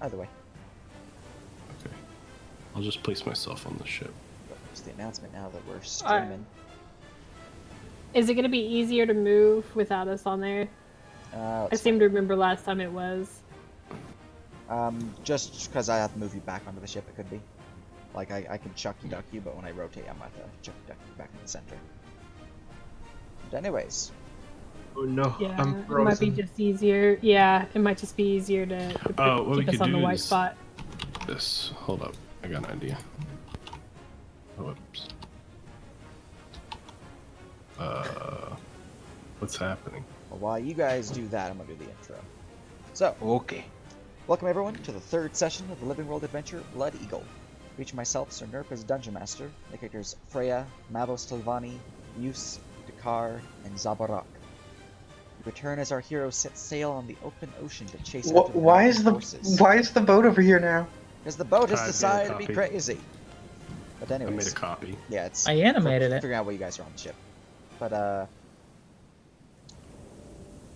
either way. Okay. I'll just place myself on the ship. But there's the announcement now that we're streaming. Is it going to be easier to move without us on there? I seem to remember last time it was. Just because I have to move you back onto the ship, it could be. Like, I can chucky duck you, but when I rotate, I'm going to chucky duck you back in the center. But anyways. Oh no, yeah, I'm frozen. It might be just easier. Yeah, it might just be easier to keep us on the white spot. This. Hold up. I got an idea. Whoops. What's happening? Well, while you guys do that, I'm going to do the intro. So. Okay. Welcome everyone to the third session of the Living World adventure, Blood Eagle. Feature myself, Sir Nerp, as Dungeon Master, the characters Freya, Mavos Tilvani, Yus, Dakar, and Zabarak. We return as our heroes set sail on the open ocean to chase after the forces. Why is the boat over here now? Because the boat has decided to be crazy. But anyways. I made a copy. Yeah, it's... I animated it. Figuring out what you guys are on the ship. But,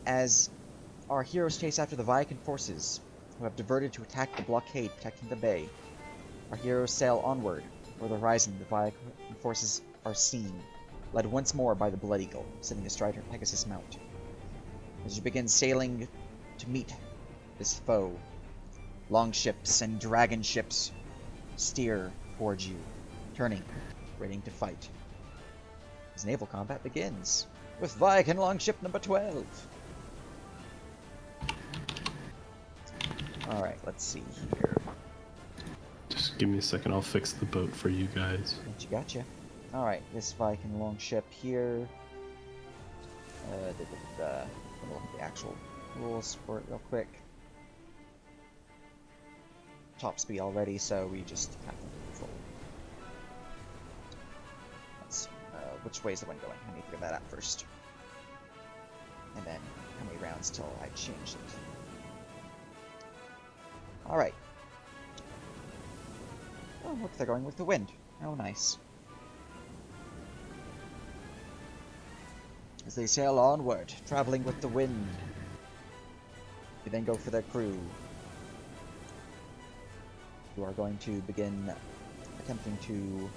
as our heroes chase after the Viking forces, who have diverted to attack the blockade protecting the bay, our heroes sail onward. Over the horizon, the Viking forces are seen, led once more by the Blood Eagle, sitting astride her Pegasus mount. As you begin sailing to meet this foe, longships and dragon ships steer towards you, turning, ready to fight. As naval combat begins, with Viking longship number 12. Alright, let's see here. Just give me a second, I'll fix the boat for you guys. Gotcha. Alright, this Viking longship here. Look at the actual rules for it real quick. Top speed already, so we just have to control. Let's, which way is the wind going? I need to figure that out first. And then how many rounds till I change it. Alright. Oh, look, they're going with the wind. Oh, nice. As they sail onward, traveling with the wind. We then go for their crew, who are going to begin attempting to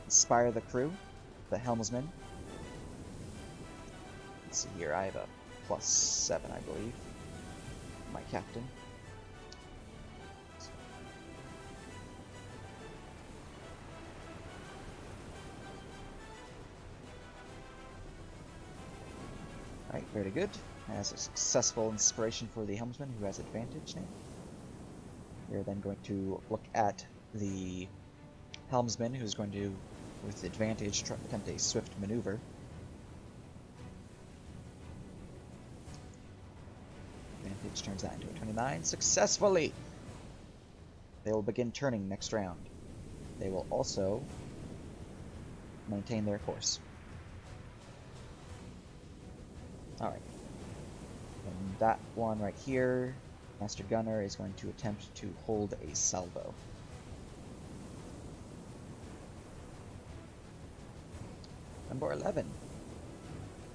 inspire the crew, the helmsman. Let's see here, I have a +7, I believe. My captain. Alright, very good. As a successful inspiration for the helmsman, who has advantage now. We're then going to look at the helmsman, who's going to, with advantage, attempt a swift maneuver. Advantage turns that into a 29 successfully. They will begin turning next round. They will also maintain their course. Alright. And that one right here, Master Gunner is going to attempt to hold a salvo. Number 11.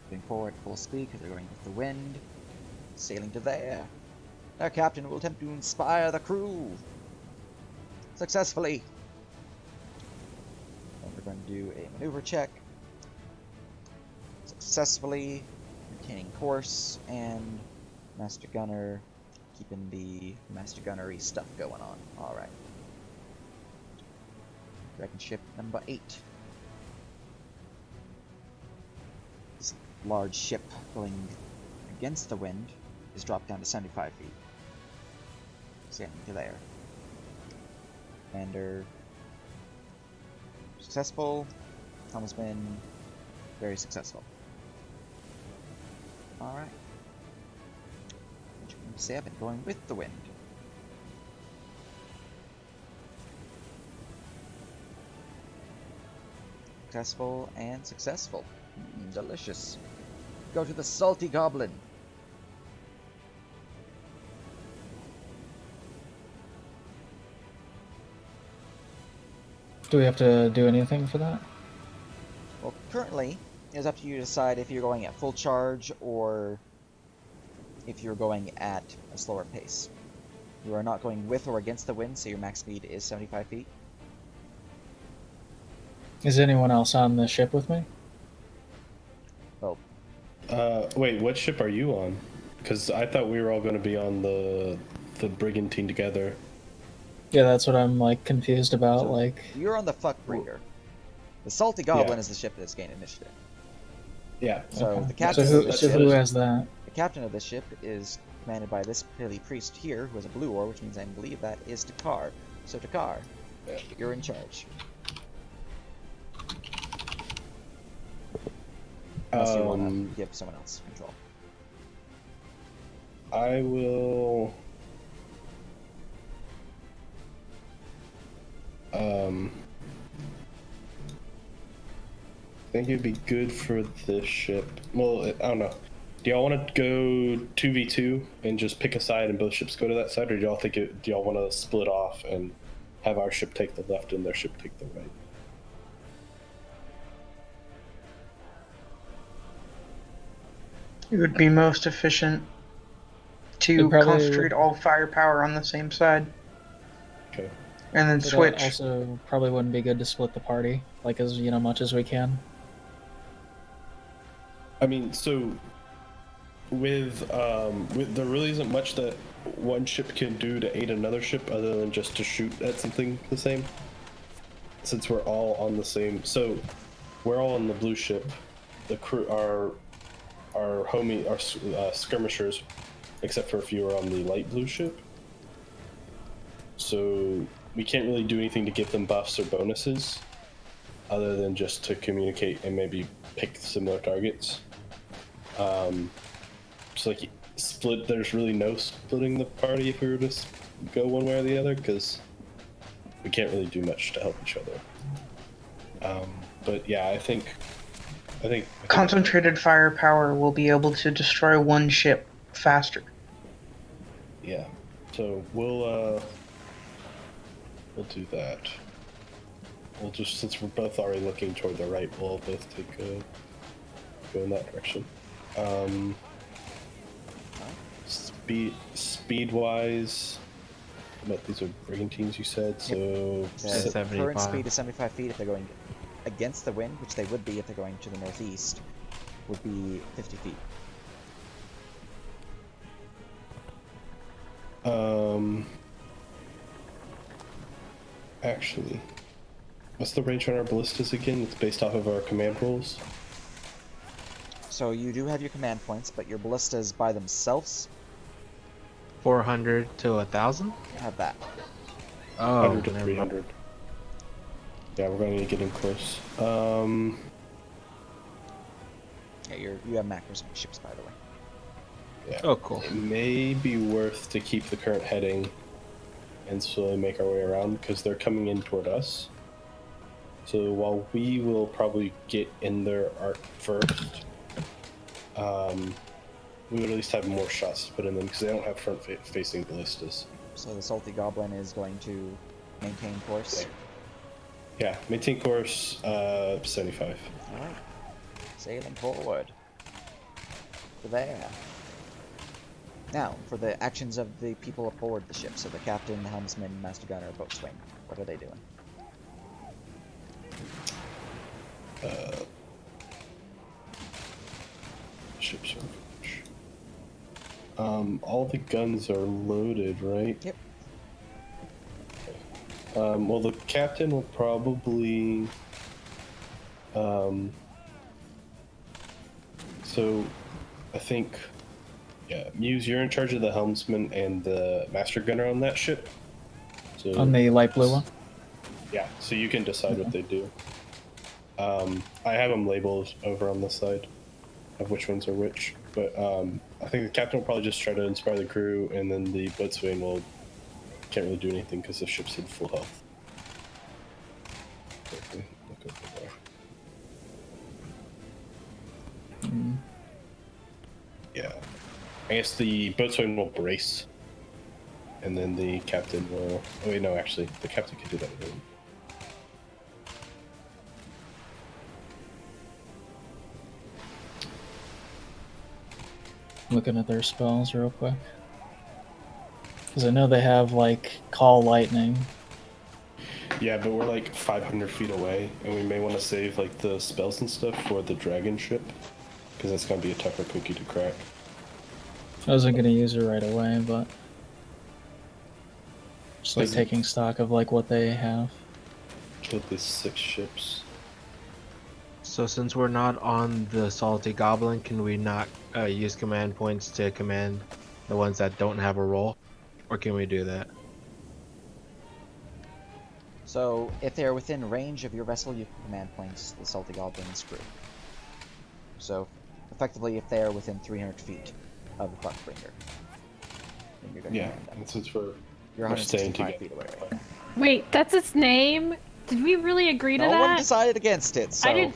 Moving forward full speed because they're going with the wind. Sailing to there. Our captain will attempt to inspire the crew. Successfully. And we're going to do a maneuver check. Successfully. Maintaining course, and Master Gunner keeping the Master Gunnery stuff going on. Alright. Dragon ship number 8. This large ship going against the wind is dropped down to 75 feet. Sailing to there. Commander successful. Helmsman very successful. Alright. 7, going with the wind. Successful and successful. Delicious. Go to the Salty Goblin. Do we have to do anything for that? Well, currently, it's up to you to decide if you're going at full charge or if you're going at a slower pace. You are not going with or against the wind, so your max speed is 75 feet. Is anyone else on the ship with me? Well, Wait, what ship are you on? Because I thought we were all going to be on the brigantine together. Yeah, that's what I'm like confused about. so Like, you're on the Fuckbringer. The Salty Goblin is the ship that's gained initiative. Yeah. So okay. the captain of this So ship, who has that? the captain of this ship is commanded by this Pili priest here, who has a blue ore, which means I believe that is Takar. So Takar, you're in charge. Unless you want to give someone else control. I will. I think it'd be good for this ship. Well, I don't know. Do y'all want to go 2v2 and just pick a side and both ships go to that side, or do y'all think do y'all want to split off and have our ship take the left and their ship take the right? It would be most efficient to concentrate all firepower on the same side. Okay. And then switch. Also, probably wouldn't be good to split the party, like as much as we can. I mean, so with there really isn't much that one ship can do to aid another ship other than just to shoot at something the same. Since we're all on the same, so we're all on the blue ship. The crew, our skirmishers, except for a few, are on the light blue ship. So we can't really do anything to give them buffs or bonuses, other than just to communicate and maybe pick similar targets. So like split. There's really no splitting the party if we were to go one way or the other, because we can't really do much to help each other. But yeah, I think concentrated firepower will be able to destroy one ship faster. Yeah, so we'll do that. We'll just, since we're both already looking toward the right, we'll both take go in that direction. Speed wise, but these are brigantines you said, so the current speed is 75 feet. If they're going against the wind, which they would be if they're going to the northeast, would be 50 feet. Actually, what's the range on our ballistas again? It's based off of our command rolls. So you do have your command points, but your ballistas by themselves 400 to 1,000? have that. Oh, 100 to 300. Yeah, we're going to get in close. Yeah, you have macros on ships, by the way. Yeah. Oh, cool. It may be worth to keep the current heading and slowly make our way around, because they're coming in toward us. So while we will probably get in their arc first, we would at least have more shots to put in them, because they don't have front-facing ballistas. So the Salty Goblin is going to maintain course. Yeah, maintain course, 75. Alright. Sailing forward. To there. Now, for the actions of the people aboard the ship. So the captain, the helmsman, master gunner, boatswain. What are they doing? Ship's approach. All the guns are loaded, right? Yep. Well, the captain will probably... So, I think... Yeah, Muse, you're in charge of the helmsman and the master gunner on that ship. So, On the light blue one? yeah, so you can decide what they do. I have them labeled over on this side of which ones are which, but I think the captain will probably just try to inspire the crew, and then the boatswain can't really do anything because the ship's in full health. Okay, look over there. Yeah, I guess the boatswain will brace, and then the captain will. Oh wait, no, actually, the captain can do that alone. Looking at their spells real quick. Because I know they have, like, Call Lightning. Yeah, but we're like 500 feet away, and we may want to save like the spells and stuff for the dragon ship, because that's gonna be a tougher cookie to crack. I wasn't gonna use it right away, but just like taking stock of like what they have. Killed these 6 ships. So since we're not on the Salty Goblin, can we not use command points to command the ones that don't have a roll? Or can we do that? So, if they are within range of your vessel, you can command points the Salty Goblin's crew. So, effectively, if they are within 300 feet of the Fuckbringer, then you're going to command them. And since we're You're staying 165 together. feet away right now. Wait, that's its name? Did we really agree to that? No one decided against it, so... I did.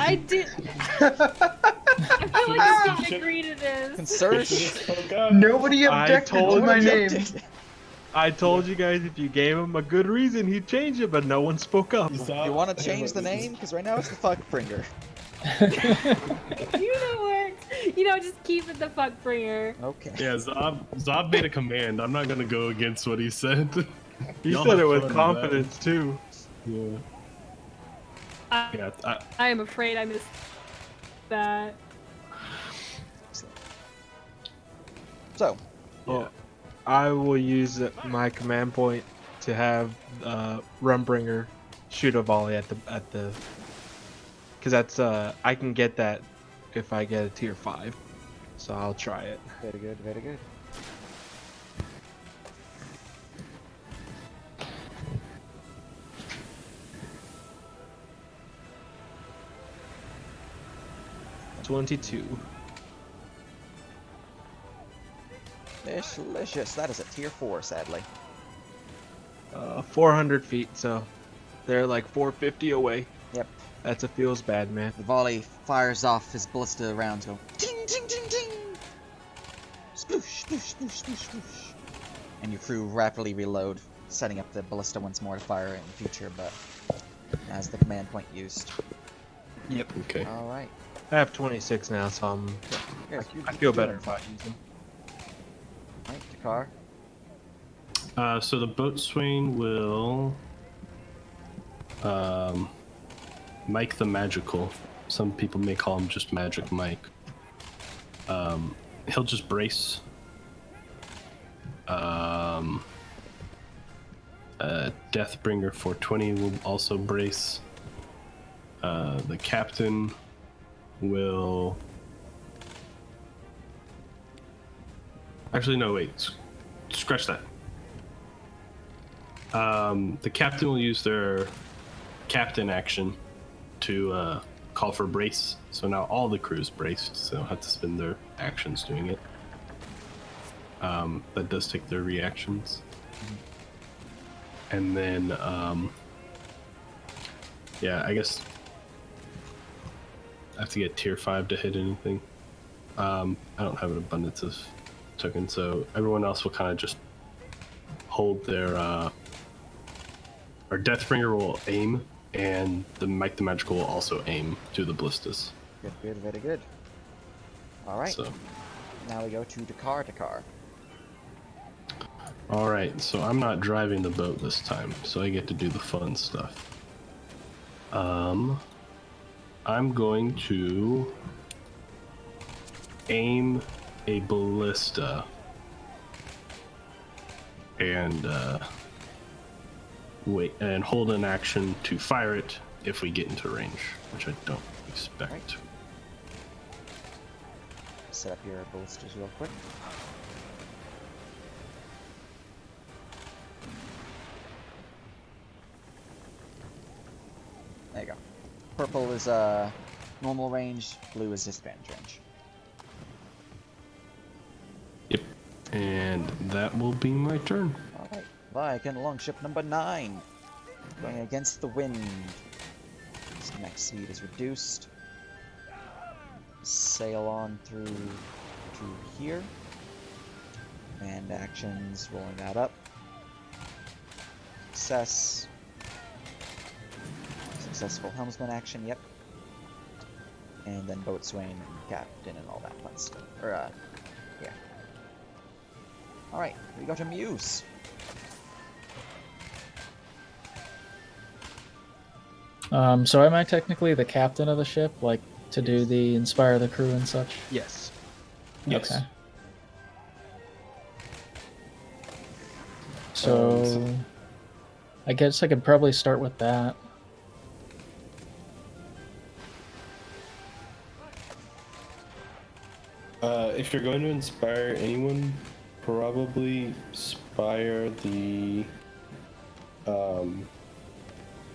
I did. I feel like I didn't agree to this. Conserge? Nobody objected to told my you. name. I told you guys if you gave him a good reason, he'd change it, but no one spoke up. You want to change the name? Because right now it's the Fuckbringer. You know what? You know, just keep it the Fuckbringer. Okay. Yeah, Zob made a command. I'm not gonna go against what he said. He Y'all said have it with fun confidence too. Yeah. I am afraid I missed that. So, Well, I will use my command point to have Rumbringer shoot a volley at the because that's I can get that if I get a tier 5, so I'll try it. very good, very good. $22. Delicious. That is a tier 4, sadly. 400 feet, so they're like 450 away. Yep. That's a feels bad, man. The volley fires off his ballista rounds go ting ting ting ting. Sploosh sploosh sploosh sploosh sploosh. And your crew rapidly reload, setting up the ballista once more to fire in the future, but as the command point used. Yep. Okay. Alright. I have 26 now, so I feel better if I use them. Alright, Dakar. So the boatswain will Mike the Magical. Some people may call him just Magic Mike. He'll just brace. Deathbringer 420 will also brace. The captain will... Actually, no, wait. Scratch that. The captain will use their captain action to call for brace. So now all the crew's braced, so they don't have to spend their actions doing it. That does take their reactions. And then, yeah, I guess I have to get tier 5 to hit anything. I don't have an abundance of tokens, so everyone else will kind of just hold their, our Deathbringer will aim, and the Mike the Magical will also aim to the ballistas. Good, good, very good. Alright. So, Now we go to Dakar. alright, so I'm not driving the boat this time, so I get to do the fun stuff. I'm going to aim a ballista and wait and hold an action to fire it if we get into range, which I don't expect. Right. Set up your ballistas real quick. There you go. Purple is normal range, blue is disadvantage range. Yep. And that will be my turn. Alright. Viking longship number 9. Going against the wind. Its max speed is reduced. Sail on through to here. And actions, rolling that up. Success. Successful helmsman action, yep. And then boatswain and captain and all that fun stuff. Or, yeah. Alright, we go to Muse. So am I technically the captain of the ship, like to do the inspire the crew and such? Yes. Yes. Okay. So I guess I could probably start with that. If you're going to inspire anyone, probably inspire the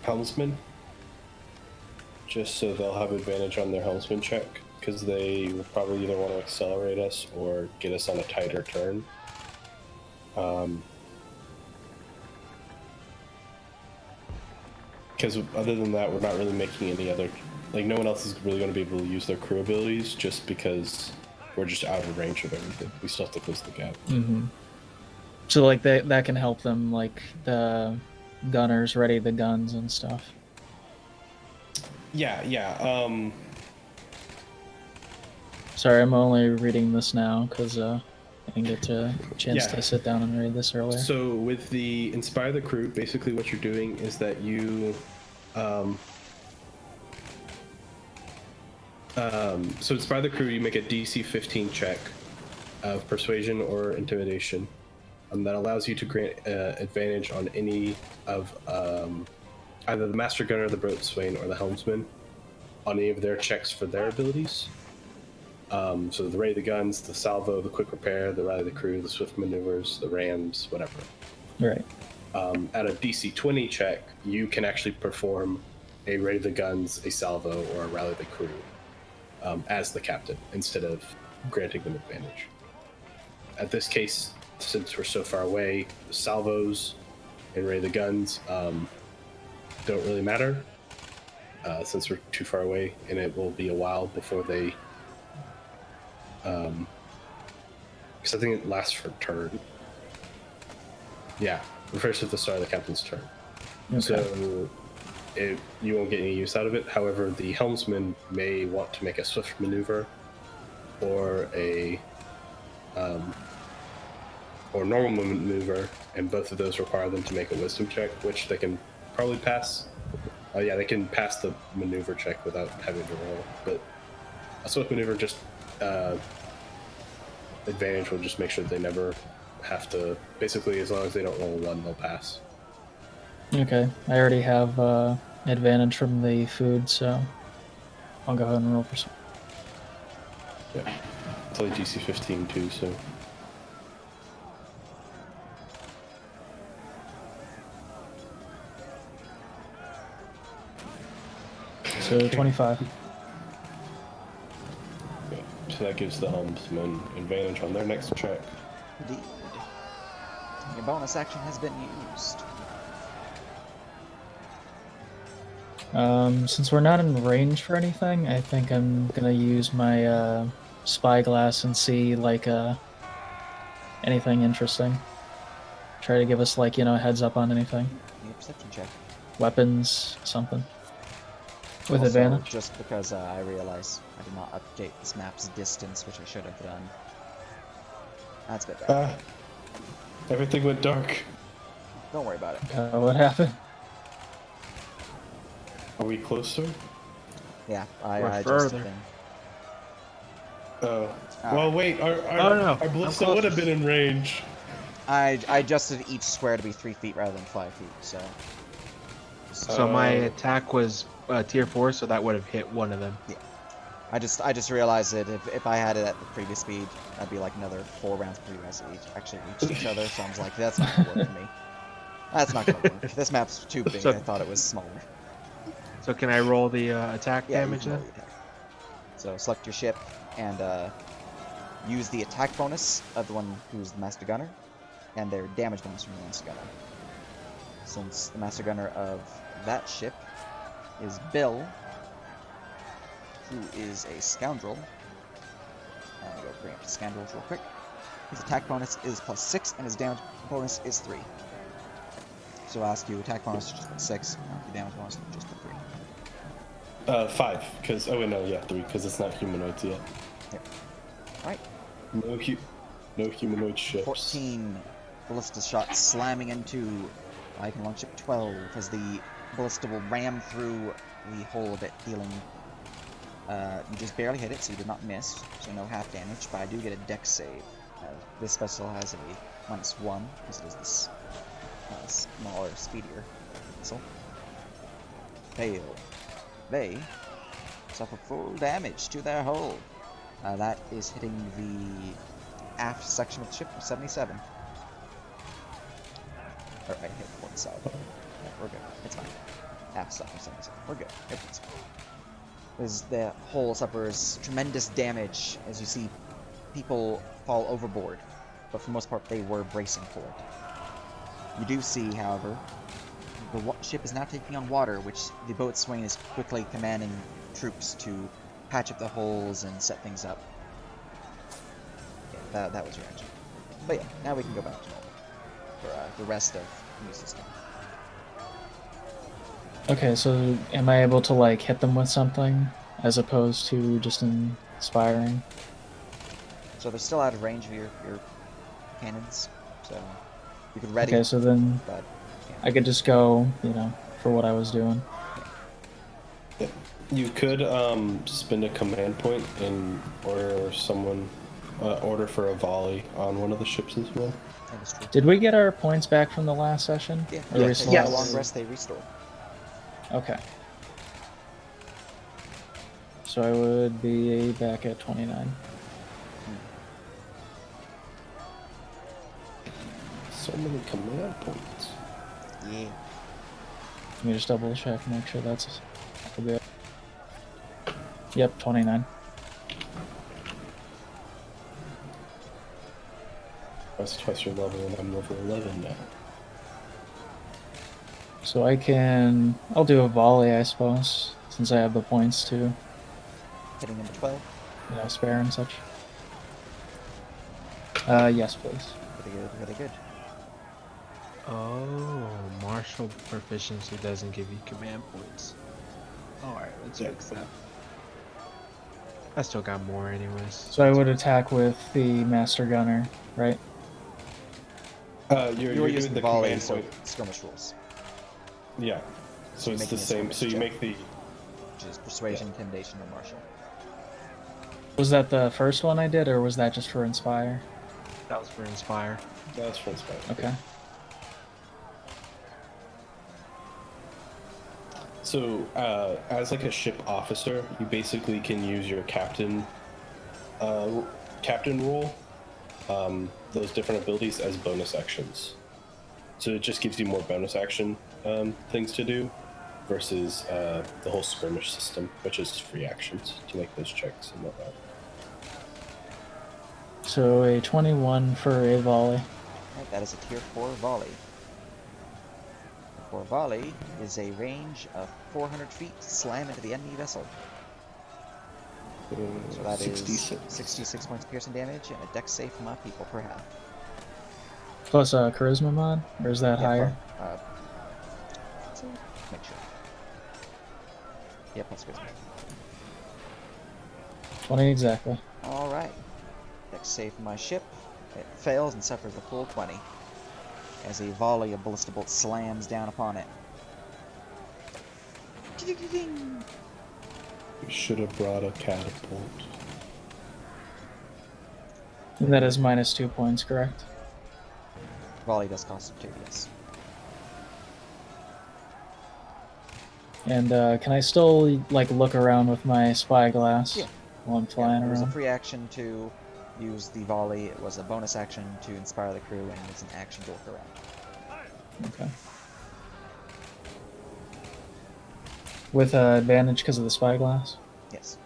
helmsman. Just so they'll have advantage on their helmsman check, because they will probably either want to accelerate us or get us on a tighter turn. Because other than that, we're not really making any other... Like, no one else is really going to be able to use their crew abilities, just because we're just out of range of everything. We still have to close the gap. Mm-hmm. So like that can help them, like the gunners ready the guns and stuff. Yeah. Sorry, I'm only reading this now because I didn't get a chance to sit down and read this earlier. So with the Inspire the Crew, basically what you're doing is that you... so Inspire the Crew, you make a DC 15 check of Persuasion or Intimidation. That allows you to grant advantage on any of either the Master Gunner, the Boatswain, or the Helmsman on any of their checks for their abilities. So the Ready the Guns, the Salvo, the Quick Repair, the Rally the Crew, the Swift Maneuvers, the Rams, whatever. Right. At a DC 20 check, you can actually perform a Ready the Guns, a Salvo, or a Rally the Crew as the captain, instead of granting them advantage. At this case, since we're so far away, the Salvos and Ready the Guns don't really matter, since we're too far away, and it will be a while before they... because I think it lasts for a turn. Yeah, refers to the start of the captain's turn. Okay. So you won't get any use out of it. However, the helmsman may want to make a swift maneuver or a or normal maneuver, and both of those require them to make a wisdom check, which they can probably pass. Yeah, they can pass the maneuver check without having to roll, but a swift maneuver just advantage will just make sure they never have to... Basically, as long as they don't roll one, they'll pass. Okay, I already have advantage from the food, so I'll go ahead and roll for some. Yeah, it's only DC 15 too, so... So 25. Okay. So that gives the helmsman advantage on their next check. Indeed. Your bonus action has been used. Since we're not in range for anything, I think I'm gonna use my spyglass and see like anything interesting. Try to give us like a heads up on anything. Need a perception check. Weapons, something. With Also, advantage. just because I realize I did not update this map's distance, which I should have done. That's a bit bad. Everything went dark. Don't worry about it. What happened? Are we closer? Yeah, Or I further. just been... Oh. Well, wait, our no, our I'm ballista would have been in range. I adjusted each square to be 3 feet rather than 5 feet, so... So my attack was tier 4, so that would have hit one of them. Yeah. I just realized that if I had it at the previous speed, that'd be like another 4 rounds before you guys actually reached each other, so I was like, that's not gonna work for me. That's not gonna work. This map's too big, I thought it was smaller. So can I roll the attack damage you can then? roll the attack. So select your ship and use the attack bonus of the one who's the Master Gunner, and their damage bonus from the Master Gunner. Since the Master Gunner of that ship is Bill, who is a scoundrel. I'm gonna go bring up the scoundrels real quick. His attack bonus is +6, and his damage bonus is 3. So I'll ask you attack bonus just +6, the damage bonus just +3. 5, because... Oh, wait, no, yeah, 3, because it's not humanoids yet. Yep. Alright. No humanoid ships. 14 ballista shots slamming into Viking longship 12 as the ballista will ram through the hull of it, dealing. You just barely hit it, so you did not miss, so no half damage, but I do get a dex save. This vessel has a -1, because it is this smaller, speedier vessel. Fail. They suffer full damage to their hull. That is hitting the aft section of the ship for 77. Or I hit one side. Yeah, we're good. It's fine. Aft section 77. We're good. Everything's fine. As the hull suffers tremendous damage as you see people fall overboard, but for the most part they were bracing for it. You do see, however, the ship is now taking on water, which the boatswain is quickly commanding troops to patch up the holes and set things up. Yeah, that was your action. But yeah, now we can go back to normal for the rest of the new system. Okay, so am I able to like hit them with something as opposed to just inspiring? So they're still out of range of your cannons, so you could ready. Okay, so then but I could just go, for what I was doing. You could spend a command point and order for a volley on one of the ships as well. That is true. Did we get our points back from the last session? Yeah, Or we still have- a long rest they restore. Okay. So I would be back at 29. So many command points. Yeah. Let me just double check, make sure that's good. Yep, 29. That's twice your level, and I'm level 11 now. So I'll do a volley, I suppose, since I have the points to, Hitting number 12. Spare and such. Yes, please. Really good, really good. Oh, martial proficiency doesn't give you command points. Alright, let's fix that. I still got more anyways. So I would attack with the Master Gunner, right? You're using the volley, command so point. skirmish rules, Yeah. So you're it's making the a same. skirmish So you check. make the. which is persuasion, intimidation, or martial. Was that the first one I did, or was that just for Inspire? That was for Inspire. That's for inspire. Okay. So, as like a ship officer, you basically can use your captain role, those different abilities as bonus actions. So it just gives you more bonus action things to do, versus the whole skirmish system, which is free actions to make those checks and whatnot. So a 21 for a volley. Alright, that is a tier 4 volley. For volley is a range of 400 feet to slam into the enemy vessel. So that is 66 points of piercing damage and a dex save from my people per half. Plus a charisma mod, or is that higher? So make sure. Yeah, plus charisma. 20 exactly. Alright. Dex save from my ship. It fails and suffers the full 20. As a volley of ballista bolt slams down upon it. Ding-ding-ding-ding. We should have brought a catapult. And that is -2 points, correct? Volley does cost 2, yes. And can I still look around with my spyglass Yeah. while I'm flying It was a around? free action to use the volley, it was a bonus action to inspire the crew, and it's an action to look around. Okay. With advantage because of the spyglass? Yes.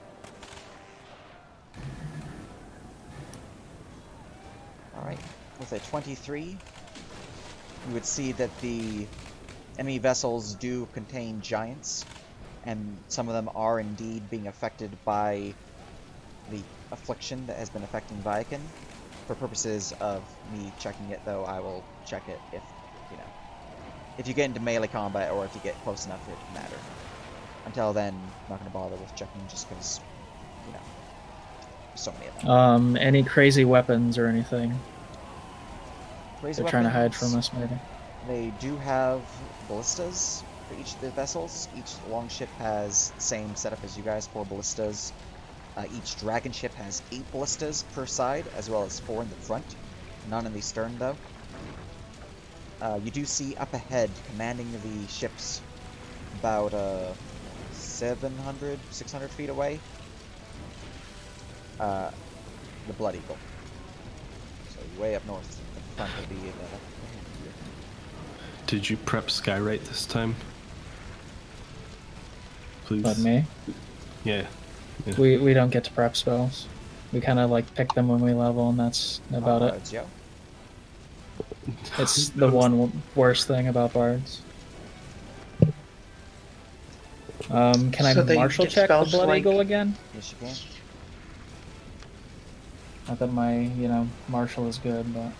Alright, with a 23, you would see that the enemy vessels do contain giants, and some of them are indeed being affected by the affliction that has been affecting Viking. For purposes of me checking it, though, I will check it if you get into melee combat or if you get close enough, it doesn't matter. Until then, I'm not going to bother with checking just because, So many of them. Any crazy weapons or anything? Crazy They're trying to hide weapons, from us, maybe. They do have ballistas for each of the vessels. Each longship has the same setup as you guys, 4 ballistas. Each dragon ship has 8 ballistas per side, as well as 4 in the front. None in the stern, though. You do see up ahead, commanding the ships, about 700, 600 feet away, the Blood Eagle. So way up north, the front of the Did you prep Skywrite this time? Please. But me? Yeah. We don't get to prep spells. We kind of like pick them when we level, and that's about it. Yo. It's the one worst thing about bards. Can I So they martial get check the spells Blood like- Eagle again? Yes, you can. Not that my, martial is good, but...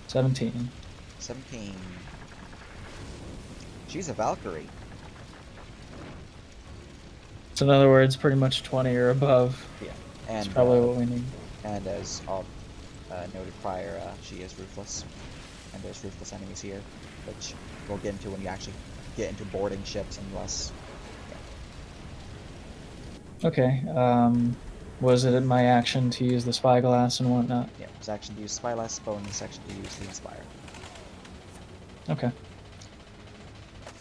$17. 17. She's a Valkyrie. So in other words, pretty much 20 or above. Yeah. That's And probably what we need. And as I'll noted prior, she is ruthless. And there's ruthless enemies here, which we'll get into when you actually get into boarding ships and less. Okay, was it my action to use the spyglass and whatnot? Yeah, it's action to use Spyglass, bonus action to use the Inspire. Okay.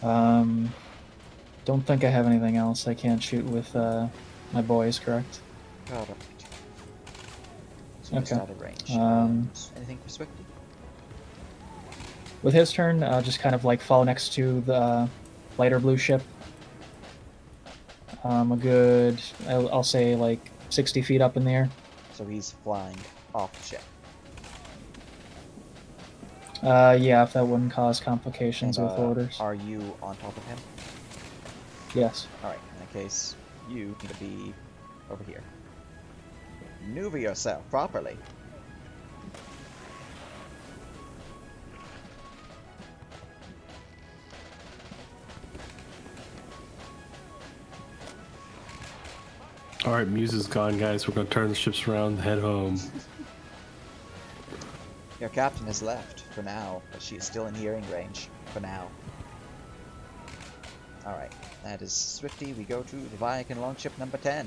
Don't think I have anything else. I can't shoot with my boys, correct? Correct. So Okay. just out of range. Anything for Swifty? With his turn, just kind of like fall next to the lighter blue ship. A good, I'll say like 60 feet up in the air. So he's flying off the ship. Yeah, if that wouldn't cause complications And, with orders. Are you on top of him? Yes. Alright, in that case, you need to be over here. Maneuver yourself properly. Alright, Muse is gone, guys. We're gonna turn the ships around and head home. Your captain has left, for now, but she is still in hearing range, for now. Alright, that is Swifty. We go to the Viking longship number 10.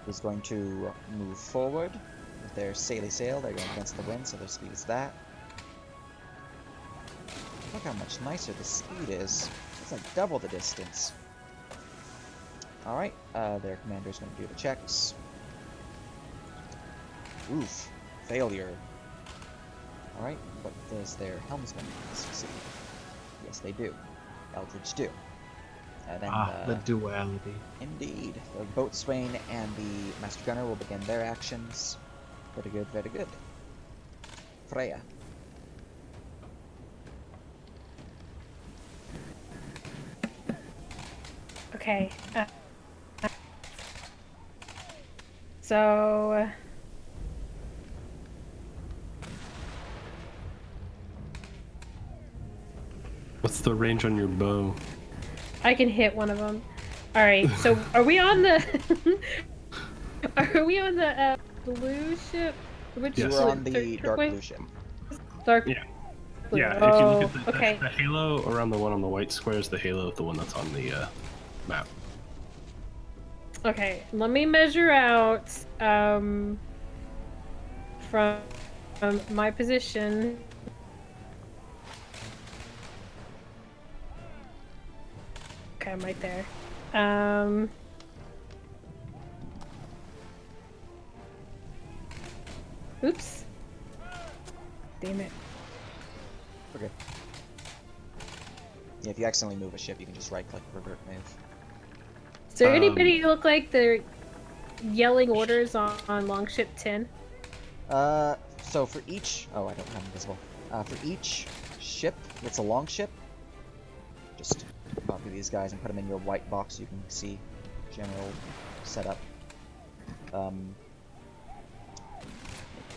He's going to move forward with their saily sail. They're going against the wind, so their speed is that. Look how much nicer the speed is. It's like double the distance. Alright, their commander's going to do the checks. Oof. Failure. Alright, what does their helmsman succeed? Yes, they do. Eldridge do. And then, the duality. indeed. The boatswain and the master gunner will begin their actions. Very good, very good. Freya. Okay. So. What's the range on your bow? I can hit one of them. All right. So are we on the? Are we on the blue ship? Which Yes. We're on the dark turquoise? blue ship. Dark. Yeah. Blue. Yeah, Oh, if you look at the, okay. the halo around the one on the white square is the halo of the one that's on the map. Okay. Let me measure out from my position. Okay, I'm right there. Oops. Damn it. Okay. Yeah, if you accidentally move a ship, you can just right-click revert move. Does there anybody look like they're yelling orders on Longship 10? So for each... Oh, I don't have invisible. For each ship that's a long ship, just copy these guys and put them in your white box so you can see general setup.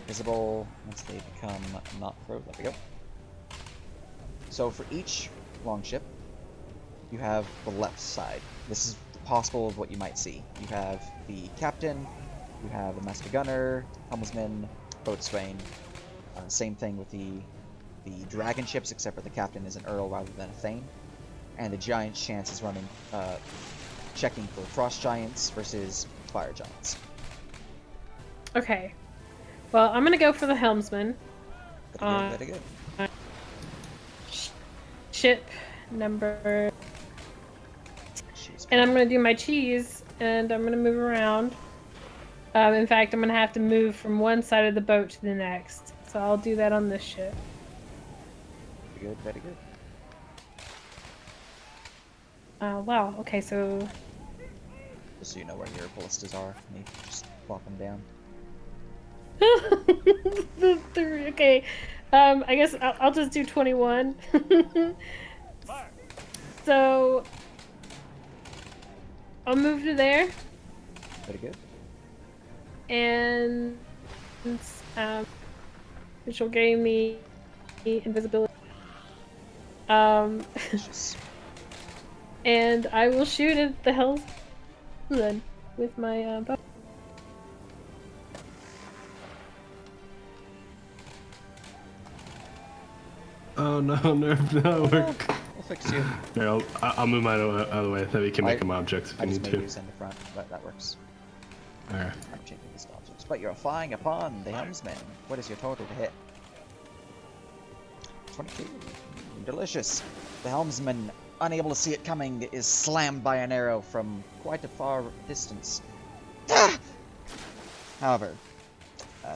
Visible once they become not frozen. There we go. So for each long ship, you have the left side. This is possible of what you might see. You have the captain, you have the master gunner, helmsman, boatswain. Same thing with the dragon ships, except for the captain is an earl rather than a thane. And the giant chance is running, checking for frost giants versus fire giants. Okay. Well, I'm gonna go for the helmsman. Very good. Ship number. Jeez, And I'm gonna do my cheese, and I'm gonna move around. In fact, I'm gonna have to move from one side of the boat to the next. So I'll do that on this ship. very good, very good. Wow. Okay, so Just so you know where your ballistas are, and you can just plop them down. okay. I guess I'll just do 21. So I'll move to there, Very good. and which will gain me invisibility. Just And I will shoot at the helmsman with my bow. Oh no, no, we're... we'll fix you. Here, I'll move mine out of the way so we can make them objects if I we just need made to. you send the front, but that works. Alright. I'm changing this to objects. But you're flying upon the helmsman. What is your total to hit? 22. Delicious. The helmsman, unable to see it coming, is slammed by an arrow from quite a far distance. Ah! However,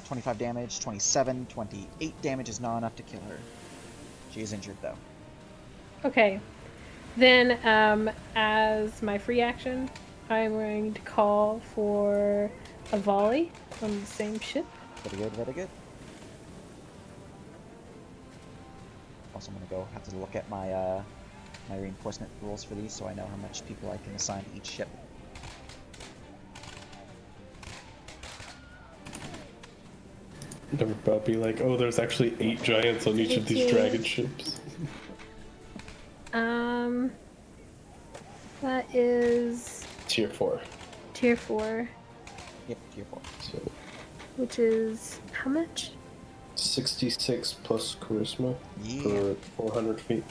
25 damage, 27, 28 damage is not enough to kill her. She is injured though. Okay. Then, as my free action, I'm going to call for a volley on the same ship. Very good, very good. Also, I'm gonna have to look at my my reinforcement rules for these, so I know how much people I can assign to each ship. Never about be like, oh, there's actually 8 giants on each of these dragon ships. That is Tier 4. tier 4, Yep, tier 4. So which is how much? 66 plus charisma Yeah. for 400 feet.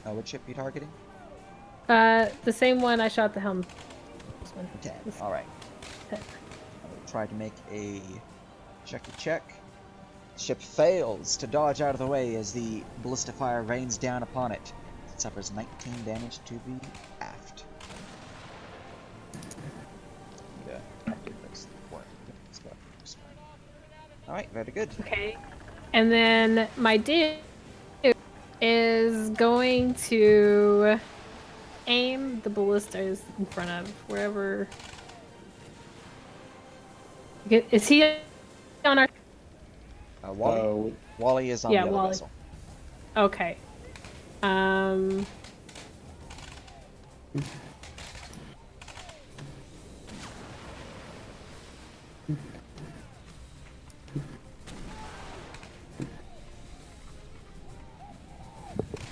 What ship you targeting? The same one I shot the helmsman. 10. Alright. I will try to make a check. Ship fails to dodge out of the way as the ballista fire rains down upon it. It suffers 19 damage to the aft. Alright, very good. Okay. And then my dude is going to aim the ballistas in front of wherever. Is he on our? Wally? Wally is on the other Wally. vessel. Okay.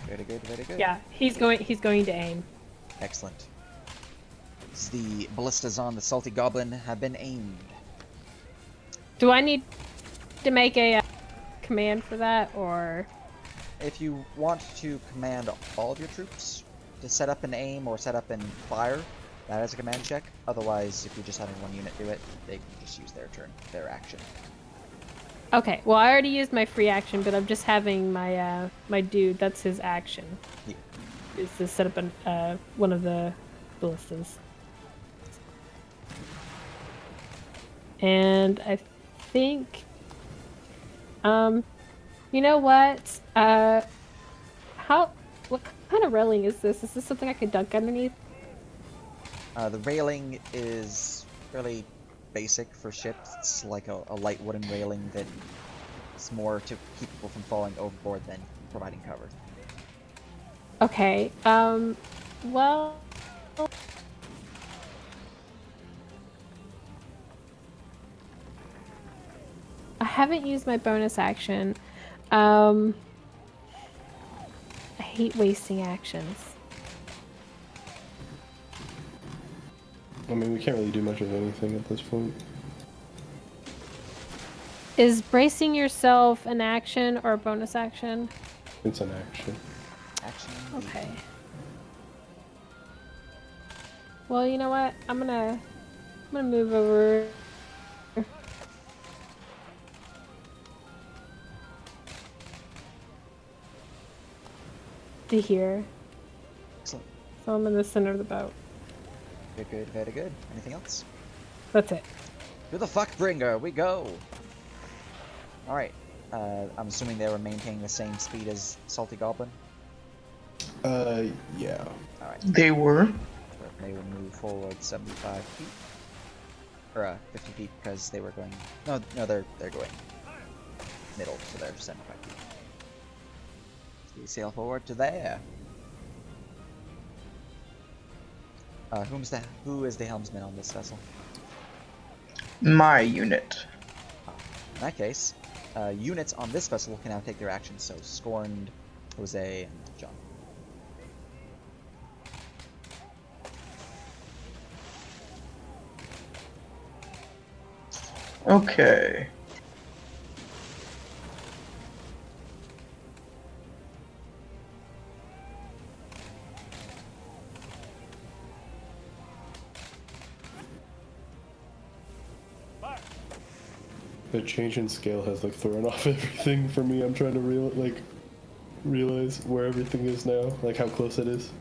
Very good, very good. Yeah, he's going to aim. Excellent. The ballistas on the Salty Goblin have been aimed. Do I need to make a command for that, or? If you want to command all of your troops to set up an aim or set up and fire, that is a command check. Otherwise, if you're just having one unit do it, they can just use their turn, their action. Okay, well I already used my free action, but I'm just having my my dude. That's his action. Yeah. Is to set up an one of the ballistas. And I think, you know what? What kind of railing is this? Is this something I could dunk underneath? The railing is fairly basic for ships. It's like a light wooden railing that is more to keep people from falling overboard than providing cover. Okay, well... haven't used my bonus action. I hate wasting actions. I mean, we can't really do much of anything at this point. Is bracing yourself an action or a bonus action? It's an action. Action. Okay. Well, you know what? I'm gonna move over. To here. Excellent. So I'm in the center of the boat. Very good, very good. Anything else? That's it. To the fuckbringer, we go! Alright. I'm assuming they were maintaining the same speed as Salty Goblin? Yeah. Alright. They were. They will move forward 75 feet. Or, 50 feet because they were going... No, they're going middle, so they're 75 feet. So we sail forward to there. Who is the helmsman on this vessel? My unit. In that case, units on this vessel can now take their actions, so Scorned, Jose, and John. Okay. The change in scale has like thrown off everything for me. I'm trying to realize where everything is now, like how close it is.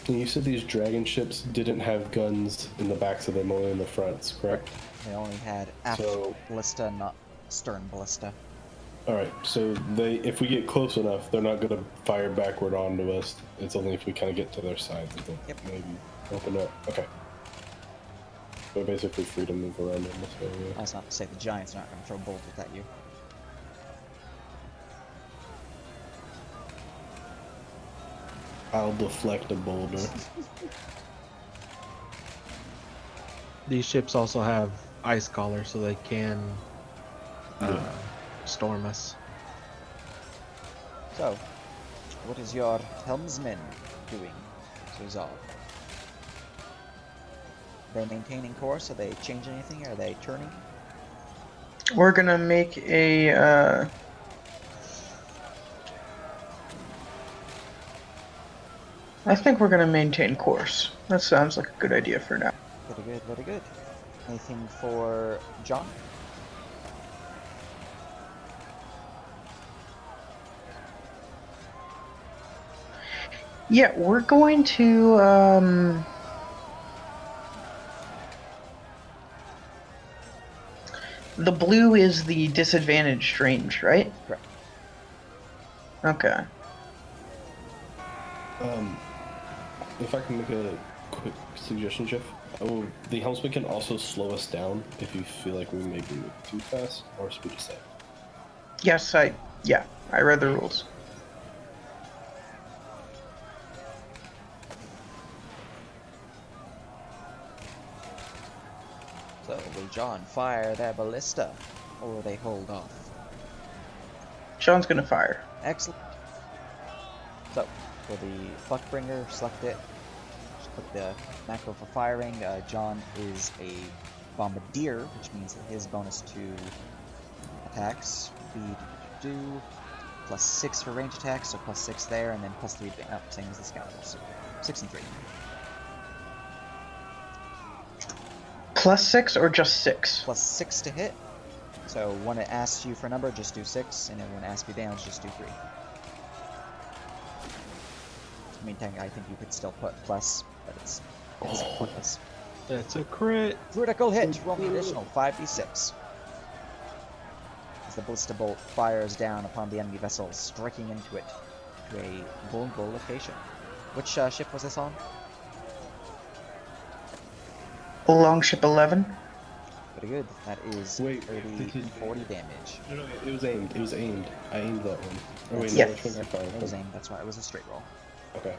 And you said these dragon ships didn't have guns in the backs of them, only in the fronts, correct? They only had aft So- ballista, not stern ballista. Alright, so if we get close enough, they're not gonna fire backward onto us. It's only if we kind of get to their side that they'll maybe open up. Okay. So basically free to move around in this area. That's not to say the giants are not going to throw bolts at you. I'll deflect a boulder. These ships also have ice collars, so they can storm us. So, what is your helmsman doing, Zuzal? Are they maintaining course? Are they changing anything? Are they turning? We're gonna make a, I think we're gonna maintain course. That sounds like a good idea for now. Very good, very good. Anything for John? Yeah, we're going to, the blue is the disadvantaged range, right? Correct. Okay. If I can make a quick suggestion, Jeff. Oh, the helmsman can also slow us down if you feel like we may be moving too fast, or speed us up. Yes, I read the rules. So, will John fire their ballista, or will they hold off? Sean's gonna fire. Excellent. So, for the Fuckbringer, select it. Just click the macro for firing. John is a bombardier, which means that his bonus to attacks would be do +6 for range attacks, so +6 there, and then +3 same as the scout. So 6 and 3. +6 or just 6? +6 to hit. So when it asks you for a number, just do 6, and then when it asks you damage, just do 3. I mean, I think you could still put plus, but it's pointless. That's a crit. Critical hit. Roll the additional 5d6. As the ballista bolt fires down upon the enemy vessel, striking into it to a vulnerable location. Which ship was this on? Longship 11. Pretty good. That is Wait, 30 this is- 40 damage. No, it was aimed. It was aimed. I aimed that one. Oh wait, Yeah. no, which one's Yep, you fired? it was aimed. That's why it was a straight roll. Okay.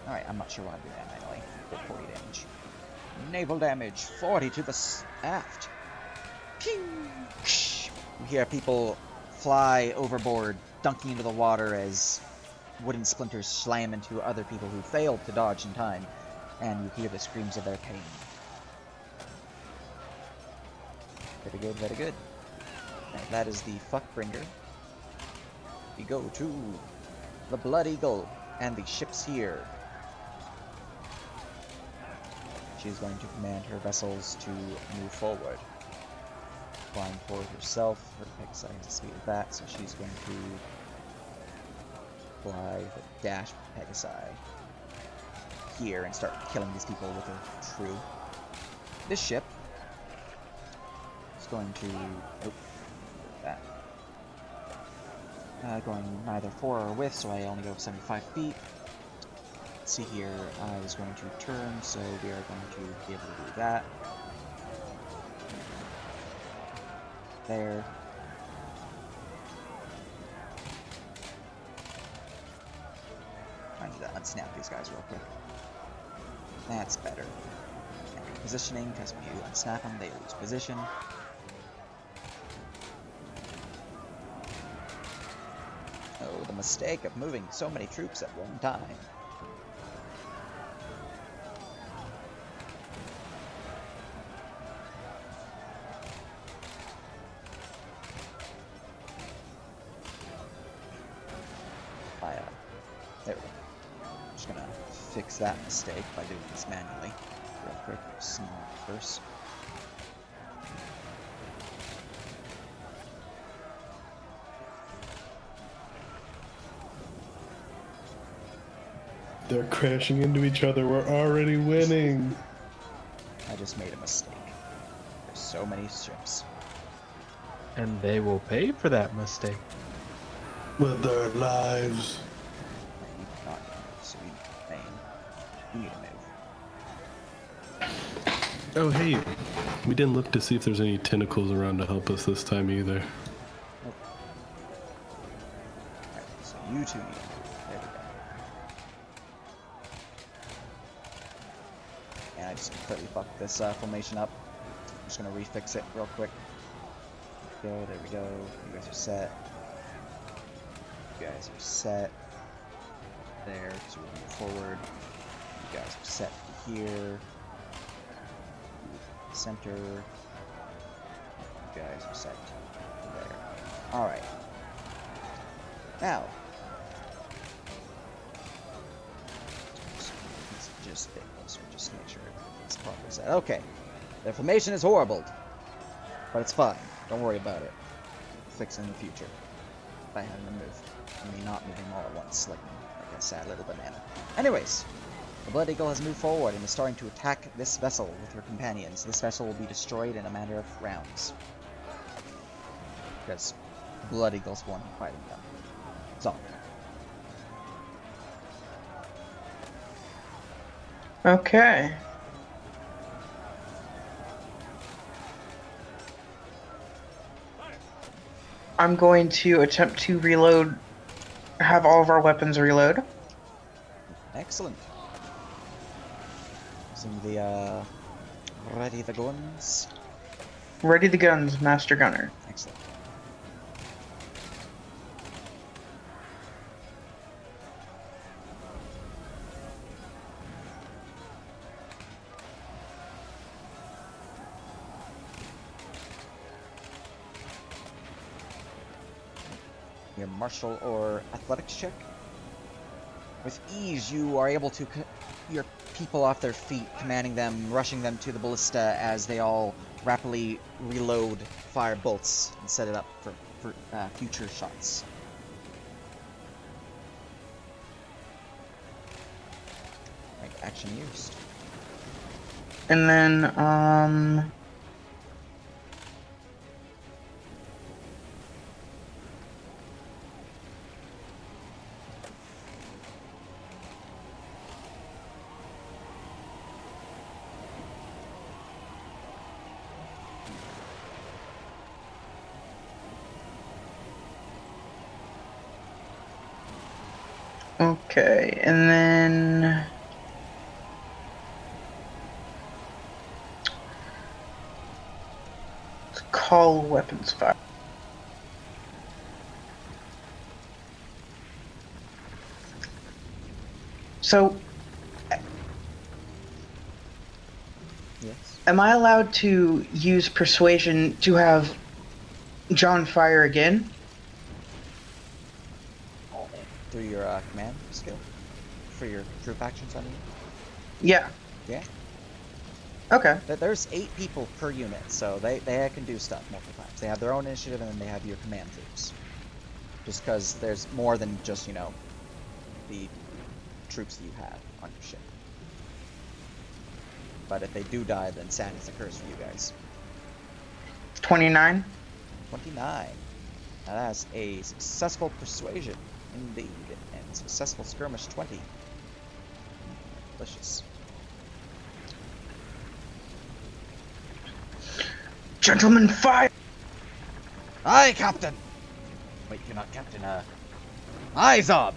Alright, I'm not sure why I'm doing that manually. Did 40 damage. Naval damage, 40 to the aft. Pew! You hear people fly overboard, dunking into the water as wooden splinters slam into other people who failed to dodge in time, and you hear the screams of their pain. Very good, very good. Right, that is the Fuckbringer. We go to the Blood Eagle and the ships here. She's going to command her vessels to move forward. Flying forward herself, her Pegasi has the speed of that, so she's going to fly the dash Pegasi here and start killing these people with her crew. This ship is going to... Nope. That. Going neither for or with, so I only go 75 feet. Let's see here, I was going to turn, so we are going to be able to do that. There. I need to unsnap these guys real quick. That's better. And positioning, because when you unsnap them, they lose position. Oh, the mistake of moving so many troops at one time. There we go. I'm just gonna fix that mistake by doing this manually. Real quick, small first. They're crashing into each other. We're already winning. I just made a mistake. There's so many ships. And they will pay for that mistake. With their lives. You cannot move, so you need to move. Oh, hey. We didn't look to see if there's any tentacles around to help us this time either. Nope. Alright, so you two need to move. There we go. And I just completely fucked this formation up. I'm just gonna refix it real quick. There we go. You guys are set. You guys are set. There, so we'll move forward. You guys are set here. Center. You guys are set there. Alright. Now. Just a bit closer, just to make sure it's properly set. Okay. The formation is horrible. But it's fine. Don't worry about it. Fix it in the future. If I hadn't moved. I mean, not moving all at once, like a sad little banana. Anyways, the Blood Eagle has moved forward and is starting to attack this vessel with her companions. This vessel will be destroyed in a matter of rounds. Because Blood Eagle's the one fighting them. So. Okay. I'm going to attempt to reload, have all of our weapons reload. Excellent. Using the, ready the guns. Ready the guns, Master Gunner. Excellent. Your martial or athletics check. With ease, you are able to your people off their feet, commanding them, rushing them to the ballista as they all rapidly reload fire bolts and set it up for future shots. Right, action used. And then, Okay, and then call weapons fire. So, Yes. am I allowed to use persuasion to have John fire again? Through your command skill? For your troop actions, I mean? Yeah. Yeah. Okay. There's 8 people per unit, so they can do stuff multiple times. They have their own initiative, and then they have your command troops. Just because there's more than just, you know, the troops that you have on your ship. But if they do die, then sadness occurs for you guys. 29. 29. Now that's a successful persuasion, indeed, and successful skirmish 20. Delicious. Gentlemen, fire! Aye, Captain! Wait, you're not Captain, Aye, Zob!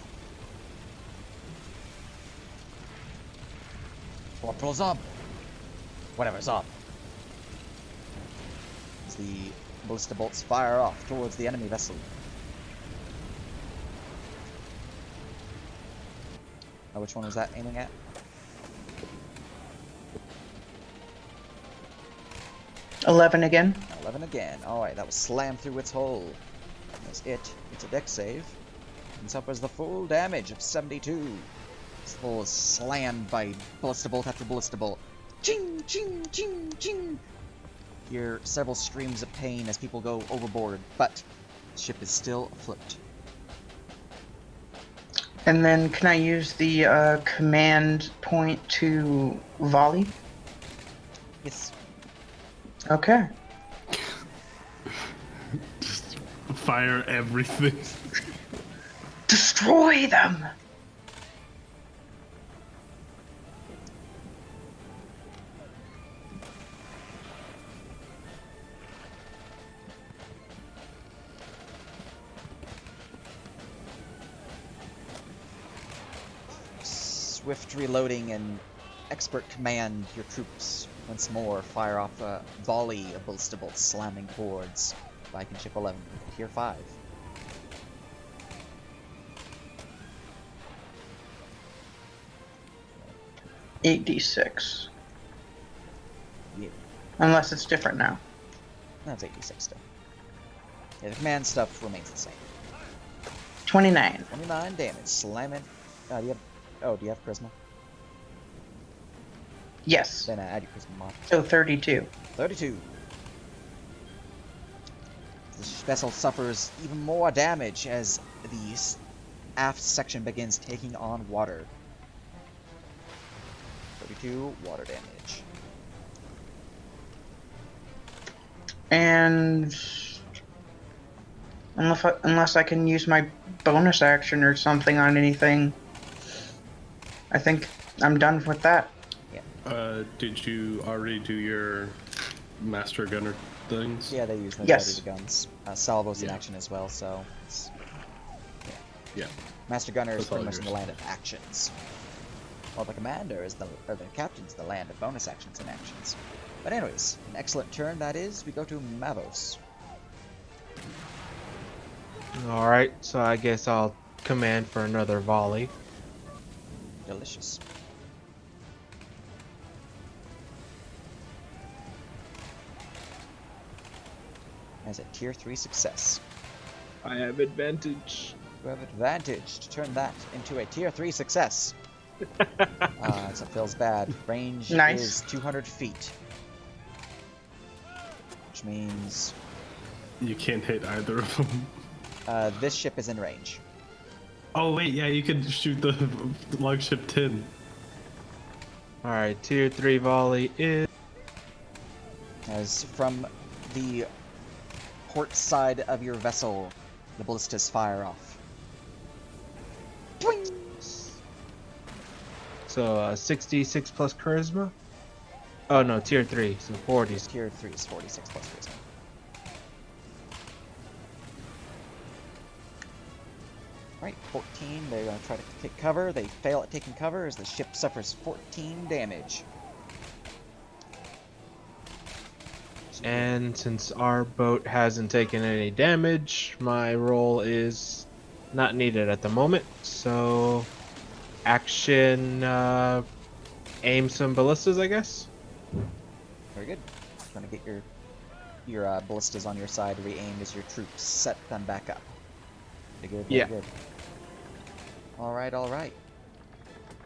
Corporal Zob! Whatever, Zob. As the ballista bolts fire off towards the enemy vessel. Oh, which one was that aiming at? 11 again. 11 again. Alright, that was slammed through its hull. That's it. It's a deck save. And suffers the full damage of 72. Its hull is slammed by ballista bolt after ballista bolt. Ching, ching, ching, ching. Hear several screams of pain as people go overboard, but the ship is still afloat. And then can I use the command point to volley? Yes. Okay. Just fire everything. Destroy them! Swift reloading and expert command, your troops once more fire off a volley of ballista bolts slamming towards Viking Ship 11, Tier 5. Eight d6. Yeah, Unless it's different now. that's 86 still. Yeah, the command stuff remains the same. 29. 29 damage, slam it. Do you have charisma? Yes. Then add your charisma mod. So 32. 32. This vessel suffers even more damage as the aft section begins taking on water. 32 water damage. And unless I can use my bonus action or something on anything, I think I'm done with that. Did you already do your master gunner things? Yeah, they use the Yes. guns. Salvo's in Yeah. action as well, so it's, Yeah. Master Gunner is That's pretty all much in the yours. land of actions. While the commander is the captain's the land of bonus actions and actions. But anyways, an excellent turn that is. We go to Mavos. Alright, so I guess I'll command for another volley. Delicious. As a tier 3 success. I have advantage. You have advantage to turn that into a tier 3 success. So it feels bad. Range Nice. is 200 feet. Which means You can't hit either of them. this ship is in range. Oh wait, yeah, you could shoot the longship 10. Alright, tier 3 volley is... As from the port side of your vessel, the ballistas fire off. Twing! So, 66 plus charisma? Oh no, tier 3, so 40. Tier 3 is 46 plus charisma. Alright, 14. They're going to try to take cover. They fail at taking cover as the ship suffers 14 damage. And since our boat hasn't taken any damage, my roll is not needed at the moment. So, action, aim some ballistas, I guess. Very good. Trying to get your ballistas on your side, re-aim as your troops set them back up. Very good, very Yeah. good. Alright, alright.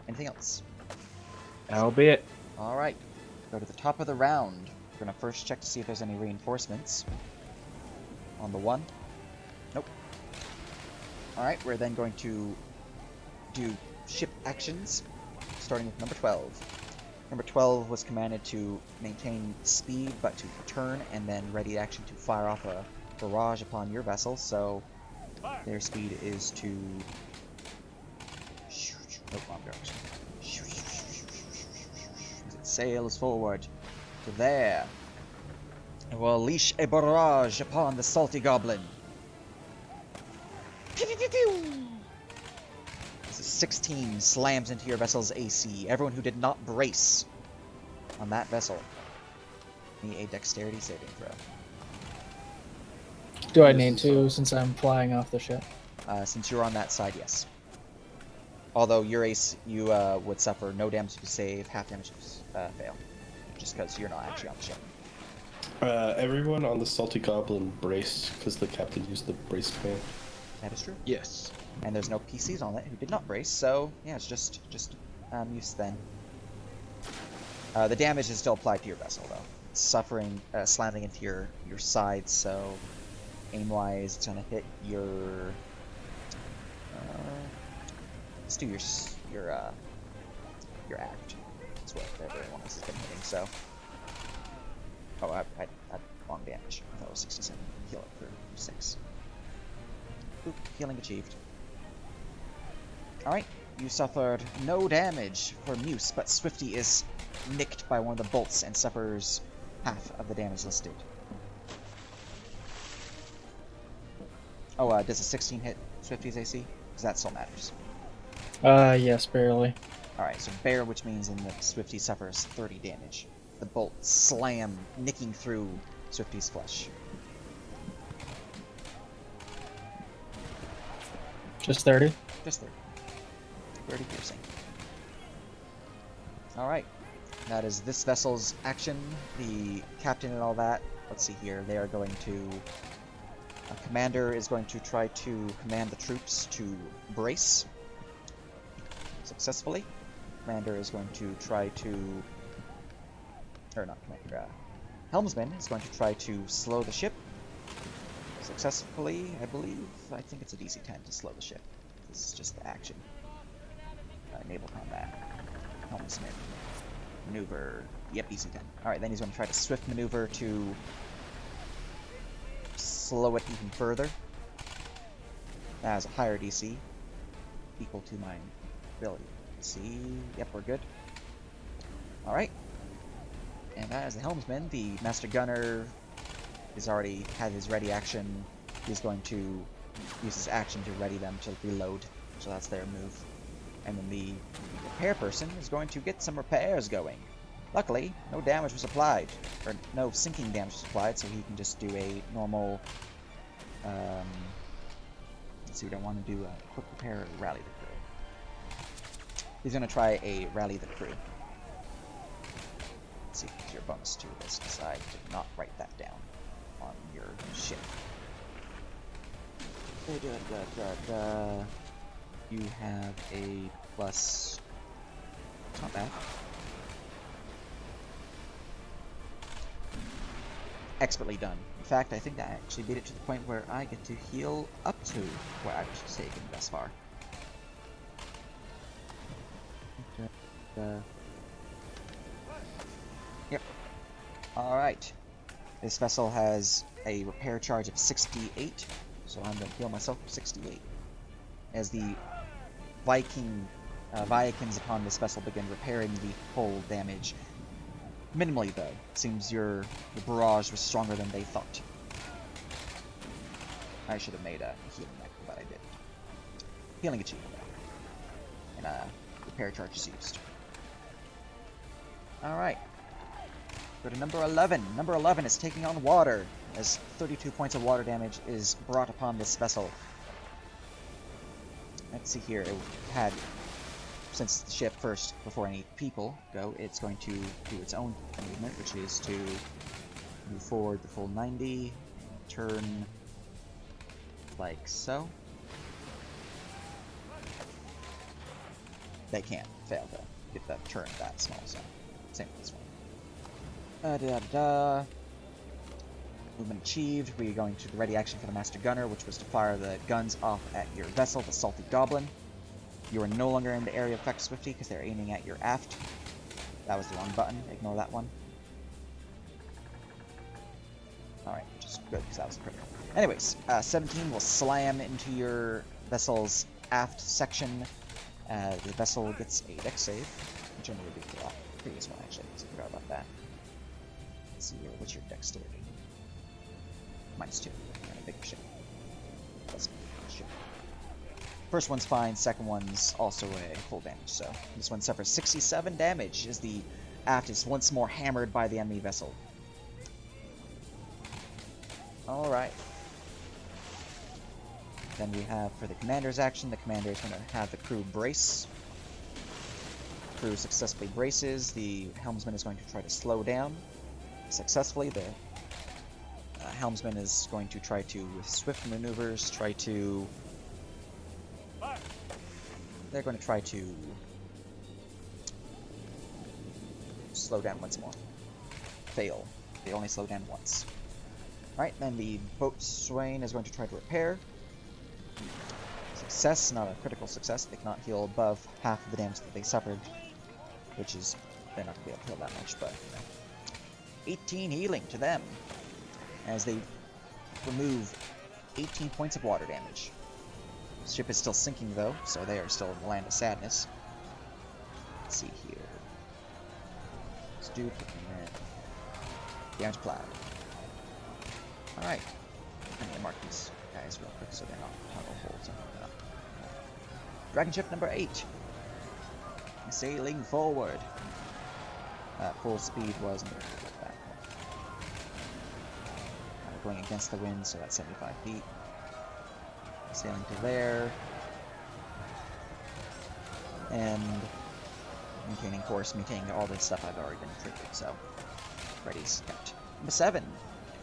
Anything else? That'll be it. Alright. Go to the top of the round. We're gonna first check to see if there's any reinforcements. On the 1. Nope. Alright, we're then going to do ship actions, starting with number 12. Number 12 was commanded to maintain speed, but to return, and then ready action to fire off a barrage upon your vessel, so their speed is to... Nope, wrong direction. As it sails forward to there. It will unleash a barrage upon the salty goblin. Pew, pew, pew, pew. As a 16 slams into your vessel's AC. Everyone who did not brace on that vessel, need a dexterity saving throw. Do I need to since I'm flying off the ship? Since you're on that side, yes. Although your ace, you would suffer no damage if you save, half damage if you fail. Just because you're not actually on the ship. Everyone on the Salty Goblin braced because the captain used the brace command. That is true. Yes. And there's no PCs on it who did not brace, so yeah, it's just use then. The damage is still applied to your vessel though. It's suffering, slamming into your side, so aim-wise, it's gonna hit your. Let's do your act. That's what everyone else has been hitting. So. Oh, I wrong damage. I thought it was 67. Heal it for 6. Oop, healing achieved. Alright, you suffered no damage for Muse, but Swifty is nicked by one of the bolts and suffers half of the damage listed. Oh, does a 16 hit Swifty's AC? Because that still matters. Yes, barely. Alright, so Bear, which means in the Swifty suffers 30 damage. The bolt slam, nicking through Swifty's flesh. Just 30? Just 30. 30 piercing. Alright. That is this vessel's action. The captain and all that. Let's see here. They are going to... commander is going to try to command the troops to brace. Successfully. Commander is going to try to... Or not commander. Helmsman is going to try to slow the ship. Successfully, I believe. I think it's a DC 10 to slow the ship. This is just the action. Naval combat. Helmsman. Maneuver. Yep, DC 10. Alright, then he's going to try to swift maneuver to slow it even further. That has a higher DC. Equal to my ability. See? Yep, we're good. Alright. And that is the helmsman. The master gunner has already had his ready action. He's going to use his action to ready them to reload. So that's their move. And then the repair person is going to get some repairs going. Luckily, no damage was applied. Or no sinking damage was applied, so he can just do a normal... let's see, we don't want to do a quick repair or rally the crew. He's going to try a rally the crew. Let's see if it's your bonus to this. Decide to not write that down on your ship. You have a plus. It's not bad. Expertly done. In fact, I think I actually beat it to the point where I get to heal up to what I've taken thus far. Yep. Alright. This vessel has a repair charge of 68, so I'm going to heal myself for 68. As the Vikings upon this vessel begin repairing the hull damage. Minimally, though. Seems the barrage was stronger than they thought. I should have made a healing mech, but I didn't. healing achievement. And repair charge is used. Alright. Go to number 11. Number 11 is taking on water, as 32 points of water damage is brought upon this vessel. Let's see here. It had, since the ship first, before any people go, it's going to do its own movement, which is to move forward the full 90, turn like so. They can't fail to get that turn that small, so same with this one. Movement achieved. We are going to the ready action for the Master Gunner, which was to fire the guns off at your vessel, the Salty Goblin. You are no longer in the area of effect Swifty because they're aiming at your aft. That was the wrong button. Ignore that one. Alright, which is good because that was critical. Anyways, 17 will slam into your vessel's aft section. The vessel gets a dex save, which I'm going to do for the previous one, actually, because I forgot about that. Let's see here, what's your dexterity? -2. And a bigger ship. That's a bigger ship. First one's fine, second one's also a full damage, so this one suffers 67 damage as the aft is once more hammered by the enemy vessel. Alright. Then we have, for the commander's action, the commander is going to have the crew brace. The crew successfully braces. The helmsman is going to try to slow down successfully. The helmsman is going to try to, with swift maneuvers, try to... They're going to try to slow down once more. Fail. They only slow down once. Alright, then the boatswain is going to try to repair. Success, not a critical success. They cannot heal above half of the damage that they suffered, which is, they're not going to be able to heal that much, but, you know. 18 healing to them, as they remove 18 points of water damage. The ship is still sinking, though, so they are still in the land of sadness. Let's see here. Let's do damage applied. Alright. I need to mark these guys real quick so they're not toggle holes. Dragon ship number 8. Sailing forward. Full speed was that. Going against the wind, so that's 75 feet. Sailing to there. And maintaining course, maintaining all this stuff I've already been triggered, so ready's kept. Number 7.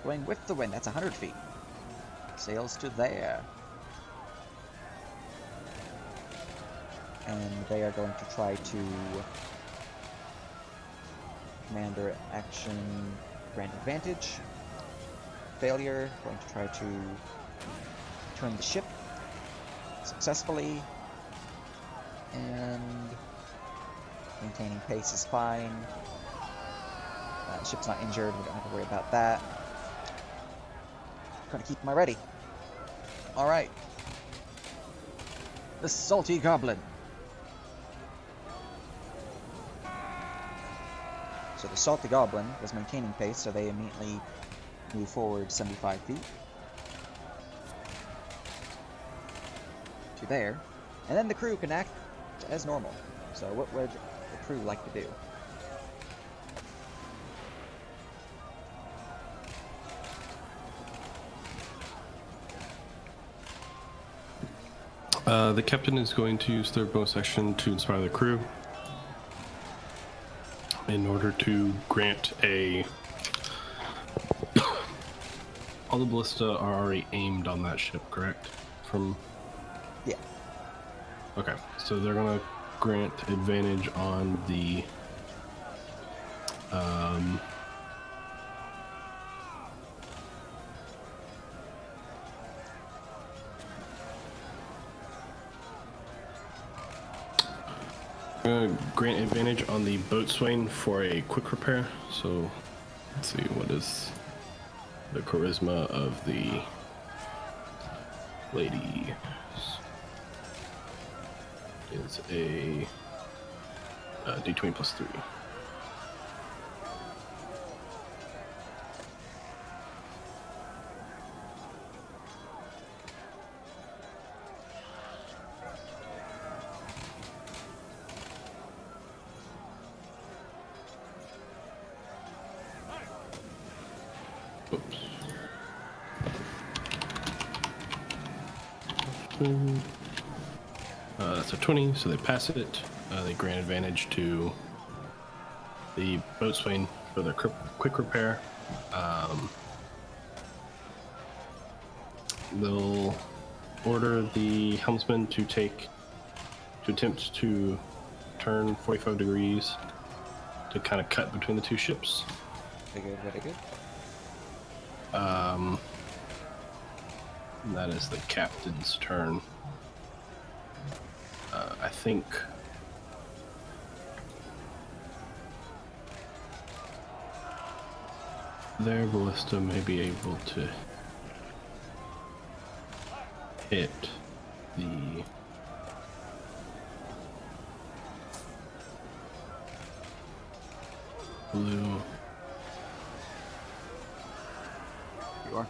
Going with the wind, that's 100 feet. Sails to there. And they are going to try to commander action grant advantage. Failure, going to try to turn the ship successfully. And maintaining pace is fine. The ship's not injured, we don't have to worry about that. Gonna keep my ready. Alright. The Salty Goblin. So the Salty Goblin was maintaining pace, so they immediately move forward 75 feet. To there. And then the crew can act as normal. So what would the crew like to do? The captain is going to use their bonus action to inspire the crew in order to grant a... All the ballista are already aimed on that ship, correct? Yeah. Okay, so they're gonna grant advantage on the grant advantage on the boatswain for a quick repair. So let's see, what is the charisma of the lady? Is a d20 plus 3. boatswain. That's a 20, so they pass it. They grant advantage to the boatswain for their quick repair. They'll order the helmsman to attempt to turn 45 degrees to kind of cut between the two ships. Very good, very good. That is the captain's turn. I think their ballista may be able to hit the blue. You are.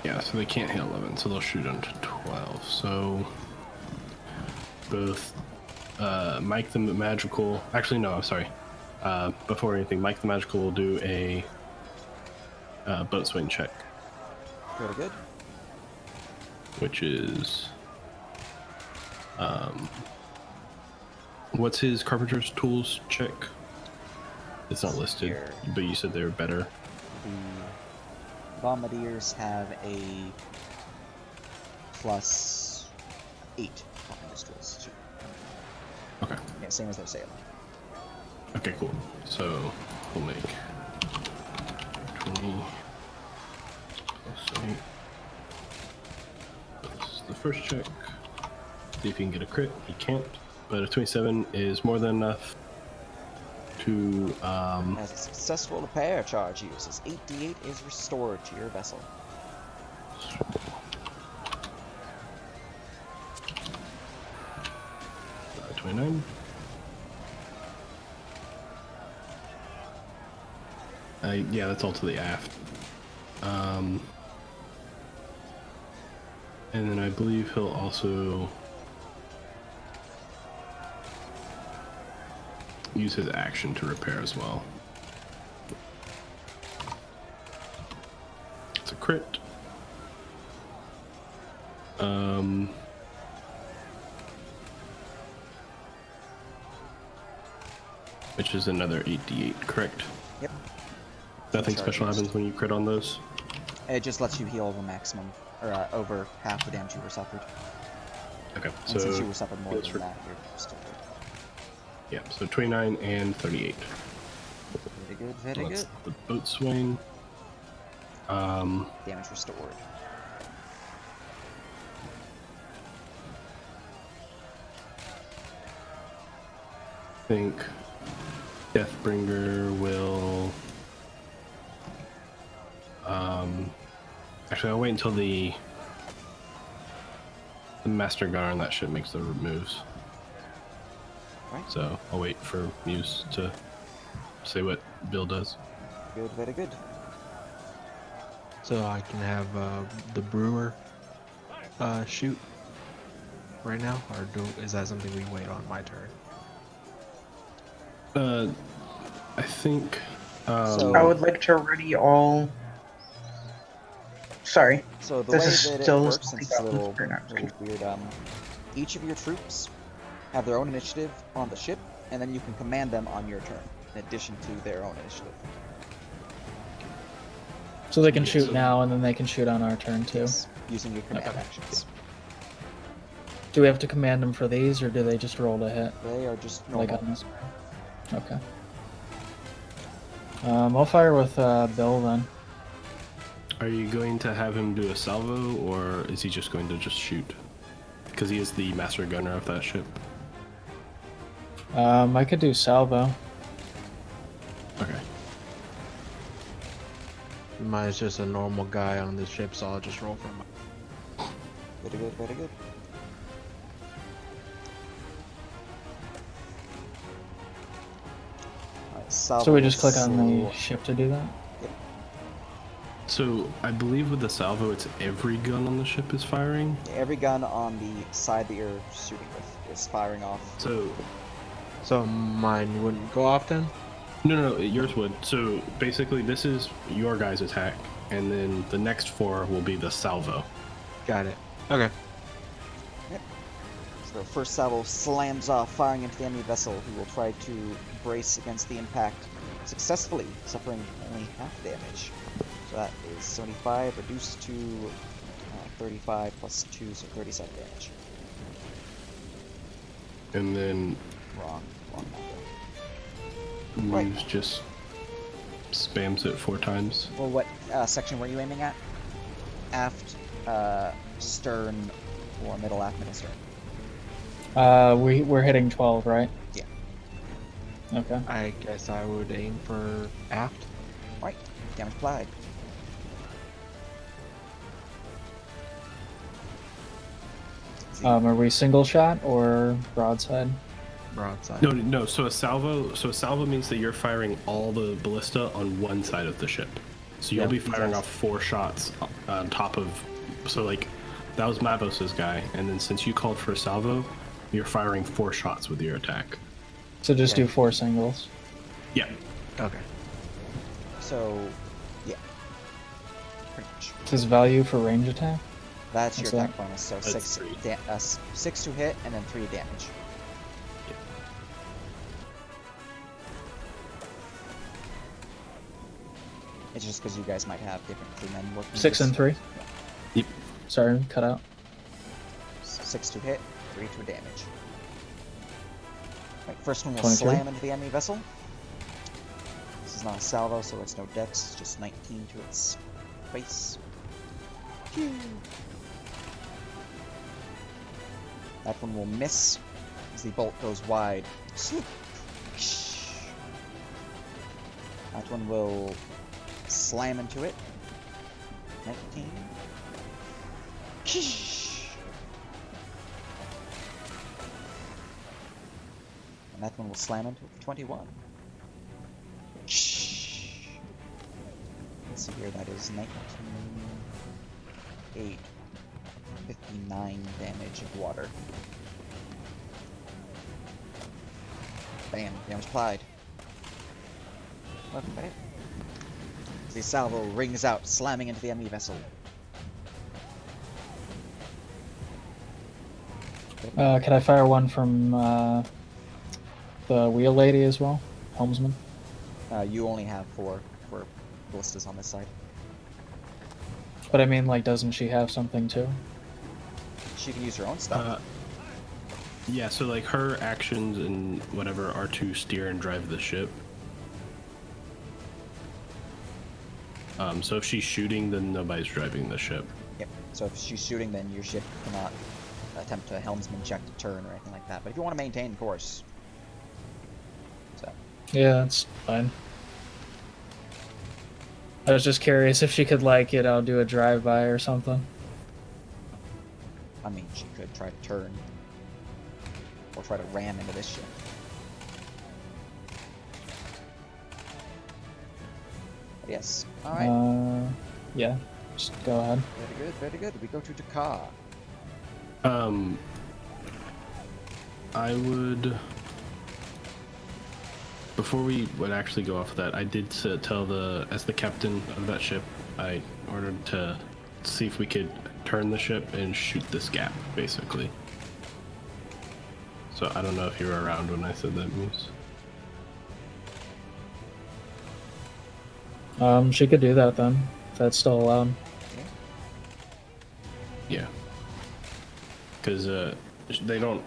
Yeah, so they can't hit 11, so they'll shoot onto 12. So both Mike the Magical. Actually, no, I'm sorry. Before anything, Mike the Magical will do a boatswain check, Very good. which is what's his carpenter's tools check? It's not listed, Here. but you said they were better. The Bombardiers have a +8 carpenter's tools. Okay. Yeah, same as their sailor. Okay, cool. So we'll make 20 plus 8. This is the first check. See if he can get a crit. He can't, but a 27 is more than enough to As a successful repair charge uses, 8d8 is restored to your vessel. 29. Yeah, that's all to the aft. And then I believe he'll also use his action to repair as well. It's a crit. Which is another 8d8, correct? Yep. Nothing Charge special used. happens when you crit on those? It just lets you heal over maximum, or over half the damage you were suffered. Okay, And so since you were suffered more goes than for- that, you're still good. yeah, so 29 and 38. Very good, very That's good. the boatswain. Damage restored. I think Deathbringer will. Actually, I'll wait until the Master Gunner on that ship makes the moves. Right. So I'll wait for Muse to say what Bill does. Good, very good. So I can have the brewer shoot right now, or is that something we wait on my turn? I think. So- I would like to ready all. Sorry. So the This way is that it still works, since it's a little, very nice. weird, each of your troops have their own initiative on the ship, and then you can command them on your turn, in addition to their own initiative. So they can Yeah, shoot so- now, and then they can shoot on our turn too. Yes, using your command Okay. actions. Do we have to command them for these, or do they just roll to hit? They are just Like normal. on this? Okay. I'll fire with Bill then. Are you going to have him do a salvo, or is he just going to just shoot? Because he is the Master Gunner of that ship. I could do salvo. Okay. Mine's just a normal guy on the ship, so I'll just roll for him. Very good, very good. Alright, So we just click on salvo. the ship to do that? So I believe with the salvo, it's every gun on the ship is firing. Every gun on the side that you're shooting with is firing off. So mine wouldn't go off then? No, yours would. So basically, this is your guys' attack, and then the next 4 will be the salvo. Got it. Okay. So the first salvo slams off, firing into the enemy vessel, who will try to brace against the impact successfully, suffering only half damage. So that is 75 reduced to 35 plus 2, so 37 damage. And then Wrong number. Right. Muse just spams it 4 times. Well, what section were you aiming at? Aft, stern, or middle, aft, middle, stern? We're hitting 12, right? Yeah. Okay. I guess I would aim for aft. Right. Damage applied. Are we single shot or broadside? Broadside. No. So a salvo means that you're firing all the ballista on one side of the ship. So you'll Yeah, be firing exactly. off 4 shots on top of. So like, that was Mavos's guy, and then since you called for a salvo, you're firing 4 shots with your attack. So just Okay. do 4 singles. Yeah. Okay. So, yeah. Pretty much. Is value for range attack? That's your What's attack that? bonus. So That's 6, 3. 6 to hit, and then 3 damage. It's just because you guys might have different crewmen working. 6 this. and 3. Yep. Sorry, cut out. 6 to hit, 3 to damage. Right, first one will 23. slam into the enemy vessel. This is not a salvo, so it's no dex, it's just 19 to its face. Phew. That one will miss as the bolt goes wide. That one will slam into it. 19. And that one will slam into it for 21. Let's see here, that is 19, 8, 59 damage of water. Bam, damage applied. Welcome back. The salvo rings out, slamming into the enemy vessel. Could I fire one from the wheel lady as well? Helmsman? You only have 4 ballistas on this side. But I mean, like, doesn't she have something too? She can use her own stuff. Yeah, so like her actions and whatever are to steer and drive the ship. So if she's shooting, then nobody's driving the ship. Yep. So if she's shooting, then your ship cannot attempt a helmsman check to turn or anything like that. But if you want to maintain course, so Yeah, that's fine. I was just curious if she could, like, you know, do a drive-by or something. I mean, she could try to turn or try to ram into this ship. But yes. All right. Yeah, just go ahead. Very good. Very good. We go to Dakar. I would. Before we would actually go off of that, I did tell as the captain of that ship, I ordered to see if we could turn the ship and shoot this gap, basically. So I don't know if you were around when I said that, Moose. She could do that then, if that's still allowed. Yeah. Because they don't,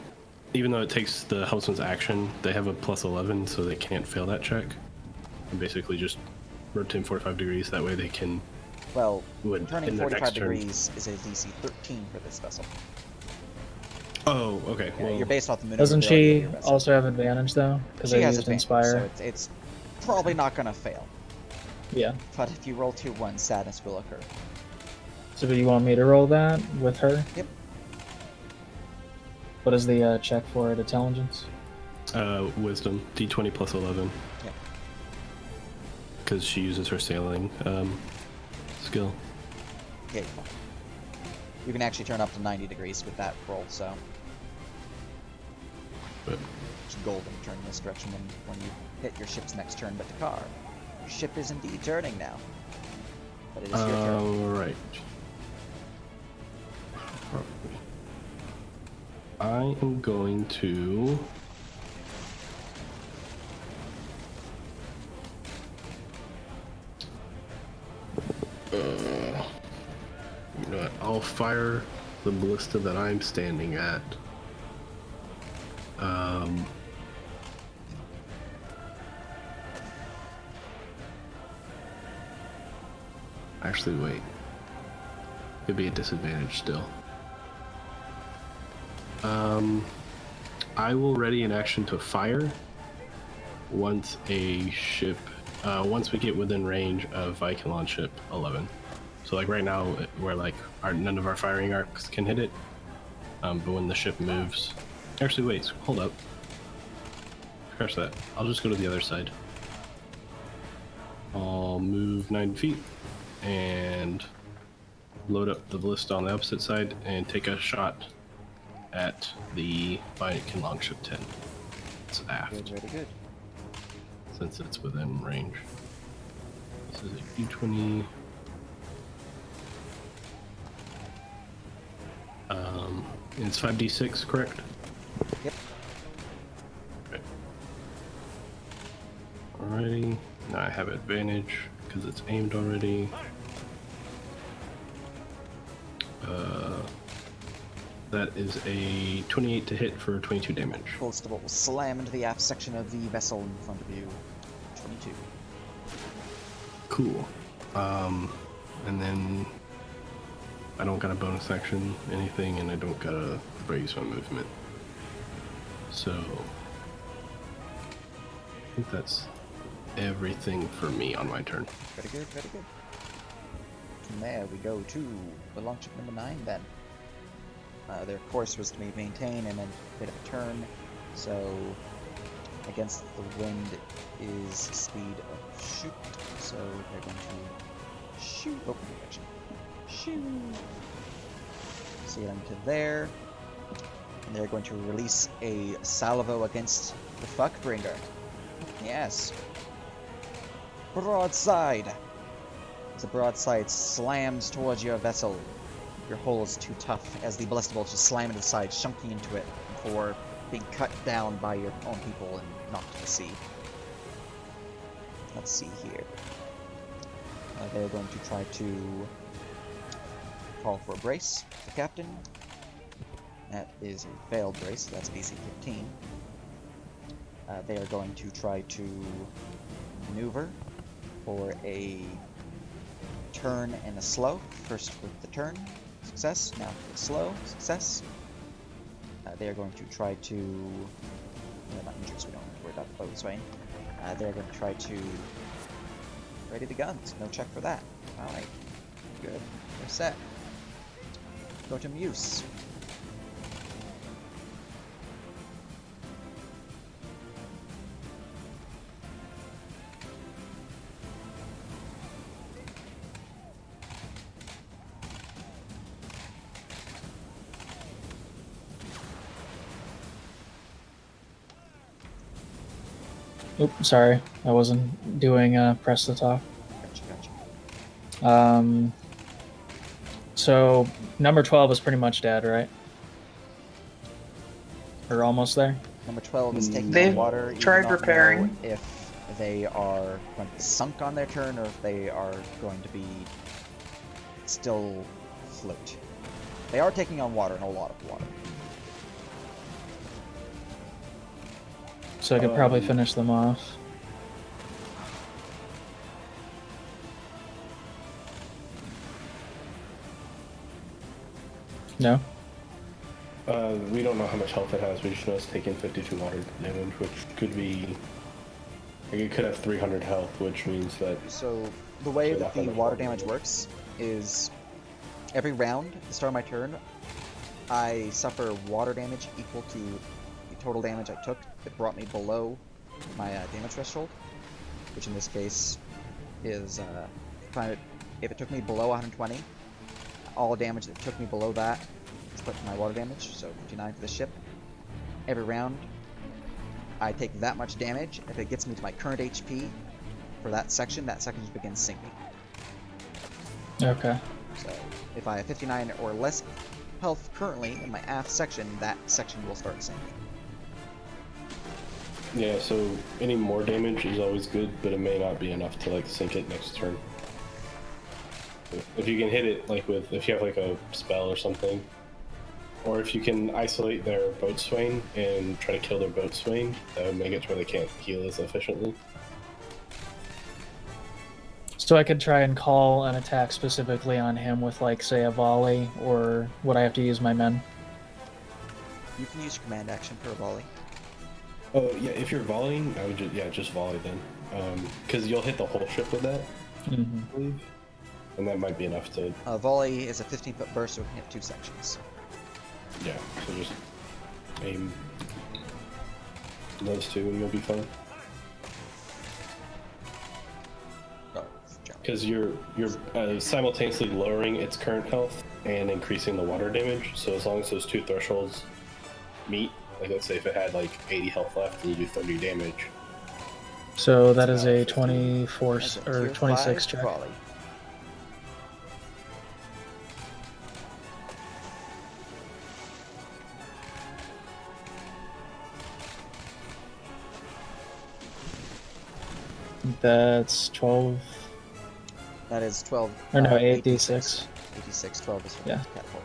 even though it takes the helmsman's action, they have a plus 11, so they can't fail that check. And basically just rotate 45 degrees, that way they can. Well, Would, turning in their 45 next turn. degrees is a DC 13 for this vessel. Oh, okay. Yeah, Well, you're based off the Doesn't maneuverability of she your vessel. also have advantage though? Because She I has used advantage, Inspire. so it's probably not gonna fail. Yeah. But if you roll 2-1, sadness will occur. So do you want me to roll that with her? Yep. What is the check for it? Intelligence? wisdom, D20 plus 11. Yeah. Because she uses her sailing skill. Yeah, you're fine. You can actually turn up to 90 degrees with that roll, so But it's golden turning this direction when you hit your ship's next turn. But Dakar, your ship is indeed turning now. But it is your turn. right. Probably. I am going to. You know what? I'll fire the ballista that I'm standing at. Actually, wait. Could be a disadvantage still. I will ready an action to fire once a ship, once we get within range of Viking launch ship 11. So like right now, we're like, none of our firing arcs can hit it. But when the ship moves, actually wait, hold up. Scratch that. I'll just go to the other side. I'll move 9 feet and load up the ballista on the opposite side and take a shot at the Viking longship 10. It's aft. Good, very good. Since it's within range. This is a U-20. It's 5d6, correct? Yep. Okay. Alrighty. Now I have advantage because it's aimed already. That is a 28 to hit for 22 damage. Ballista bolt will slam into the aft section of the vessel in front of you. 22. Cool. And then I don't got a bonus action, anything, and I don't got a use my movement. So I think that's everything for me on my turn. Very good, very good. From there we go to the longship number 9 then. Their course was to be maintained and then a bit of a turn, so against the wind is speed of shoot, so they're going to shoot, open direction, shoot, sail into there, and they're going to release a salvo against the Fuckbringer. Yes. Broadside! As the broadside slams towards your vessel, your hull is too tough as the ballista bolts just slam into the side, chunking into it before being cut down by your own people and knocked to the sea. Let's see here. They're going to try to call for a brace, the captain. That is a failed brace, so that's BC 15. They are going to try to maneuver for a turn and a slow. First with the turn, success. Now for the slow, success. They are going to try to... They're not injured, so we don't have to worry about the boat swaying. They're going to try to... Ready the guns. No check for that. Alright. Good. They're set. Go to Muse. Oop, sorry. I wasn't doing press to talk. Gotcha. So number 12 is pretty much dead, right? Or almost there? Number 12 is taking They've on water. You do tried not repairing. know if they are going to be sunk on their turn or if they are going to be still afloat. They are taking on water and a lot of water. So I could probably finish them off. No? We don't know how much health it has. We just know it's taking 52 water damage, which could be... Like it could have 300 health, which means that... So the way So that not the that water much damage works is every round at the start of my turn, I suffer water damage equal to the total damage I took that brought me below my damage threshold, which in this case is if it took me below 120, all damage that took me below that is put to my water damage, so 59 for the ship. Every round, I take that much damage. If it gets me to my current HP for that section begins sinking. Okay. So if I have 59 or less health currently in my aft section, that section will start sinking. Yeah, so any more damage is always good, but it may not be enough to like sink it next turn. If you can hit it like with, if you have like a spell or something, or if you can isolate their boatswain and try to kill their boatswain, that would make it to where they can't heal as efficiently. So I could try and call an attack specifically on him with, like, say, a volley, or would I have to use my men? You can use your command action for a volley. Oh yeah, if you're volleying, I would just volley then, because you'll hit the whole ship with that, I believe, and that might be enough to. Volley is a 15-foot burst, so it can hit 2 sections. Yeah, so just aim those two and you'll be fine. Because you're simultaneously lowering its current health and increasing the water damage. So as long as those 2 thresholds meet, like let's say if it had like 80 health left and you do 30 damage. So that is a 24 or 26 check. Volley. That's 12. That is 12. Or no, 8d6. 8d6. 86, 12 is from Yeah. catapult.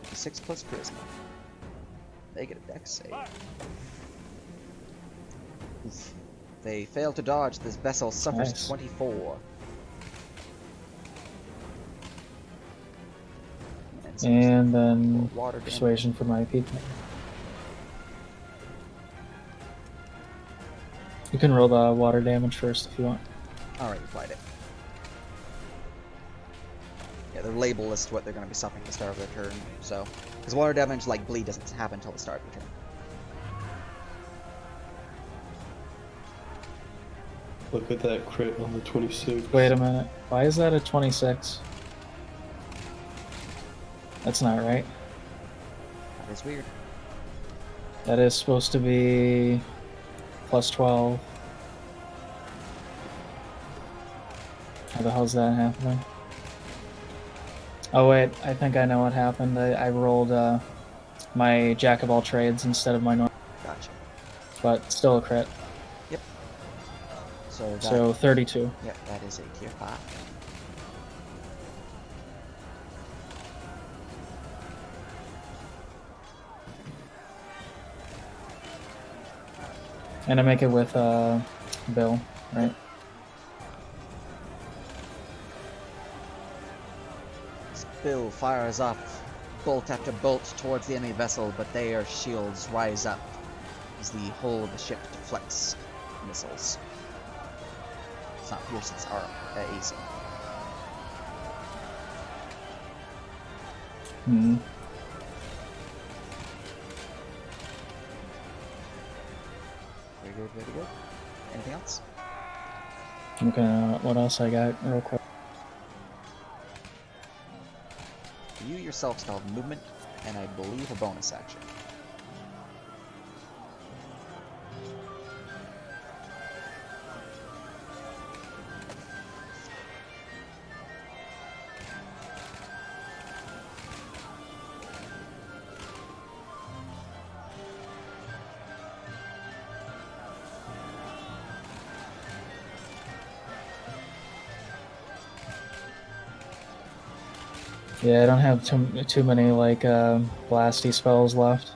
86 plus charisma. They get a dex save. Oof. They fail to dodge. This vessel suffers Nice. 24. And then water damage. persuasion for my people. You can roll the water damage first if you want. Alright, you applied it. Yeah, they're labelless to what they're going to be suffering at the start of their turn, so... Because water damage, like bleed, doesn't happen until the start of the turn. Look at that crit on the 26. Wait a minute. Why is that a 26? That's not right. That is weird. That is supposed to be plus 12. How the hell's that happening? Oh wait, I think I know what happened. I rolled my Jack of all trades instead of my normal. Gotcha. But still a crit. Yep. So that... So 32. Yep, that is a tier 5. And I make it with Bill, right? Bill fires up bolt after bolt towards the enemy vessel, but their shields rise up as the hull of the ship deflects missiles. It's not pierce, it's AC. Hmm. Very good, very good. Anything else? I'm gonna. What else I got real quick? You yourself still have movement, and I believe a bonus action. Yeah, I don't have too many like blasty spells left.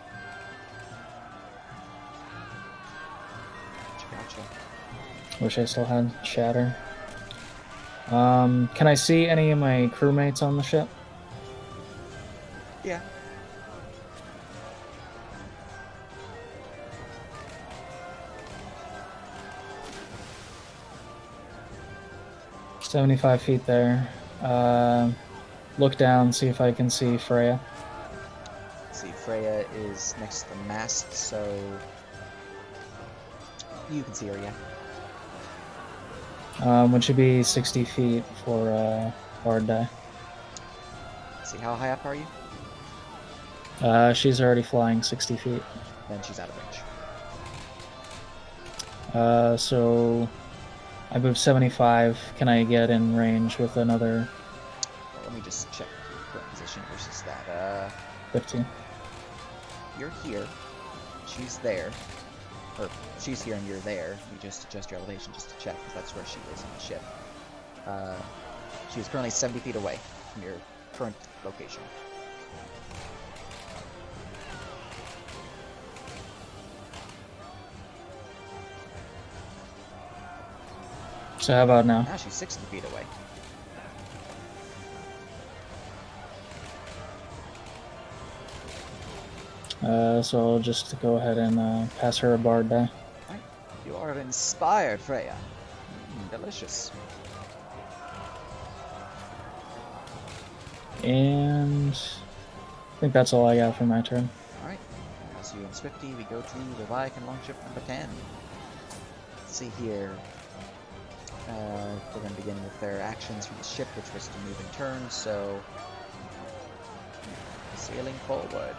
Gotcha. Wish I still had shatter. Can I see any of my crewmates on the ship? Yeah. 75 feet there. Look down, see if I can see Freya. Let's see, Freya is next to the mast, so you can see her, yeah. Would she be 60 feet for hard die? Let's see, how high up are you? She's already flying 60 feet. Then she's out of range. So I move 75. Can I get in range with another? Well, let me just check. current position versus that? 15. You're here. She's there. Or, she's here and you're there. You just adjust your elevation just to check, because that's where she is on the ship. She is currently 70 feet away from your current location. So how about now? Now she's 60 feet away. So I'll just go ahead and pass her a bard die. Right. You are inspired, Freya. Delicious. And I think that's all I got for my turn. Alright. As you and Swifty, we go to the Viking longship number 10. Let's see here. We're going to begin with their actions for the ship, which was to move in turn, so... Sailing forward.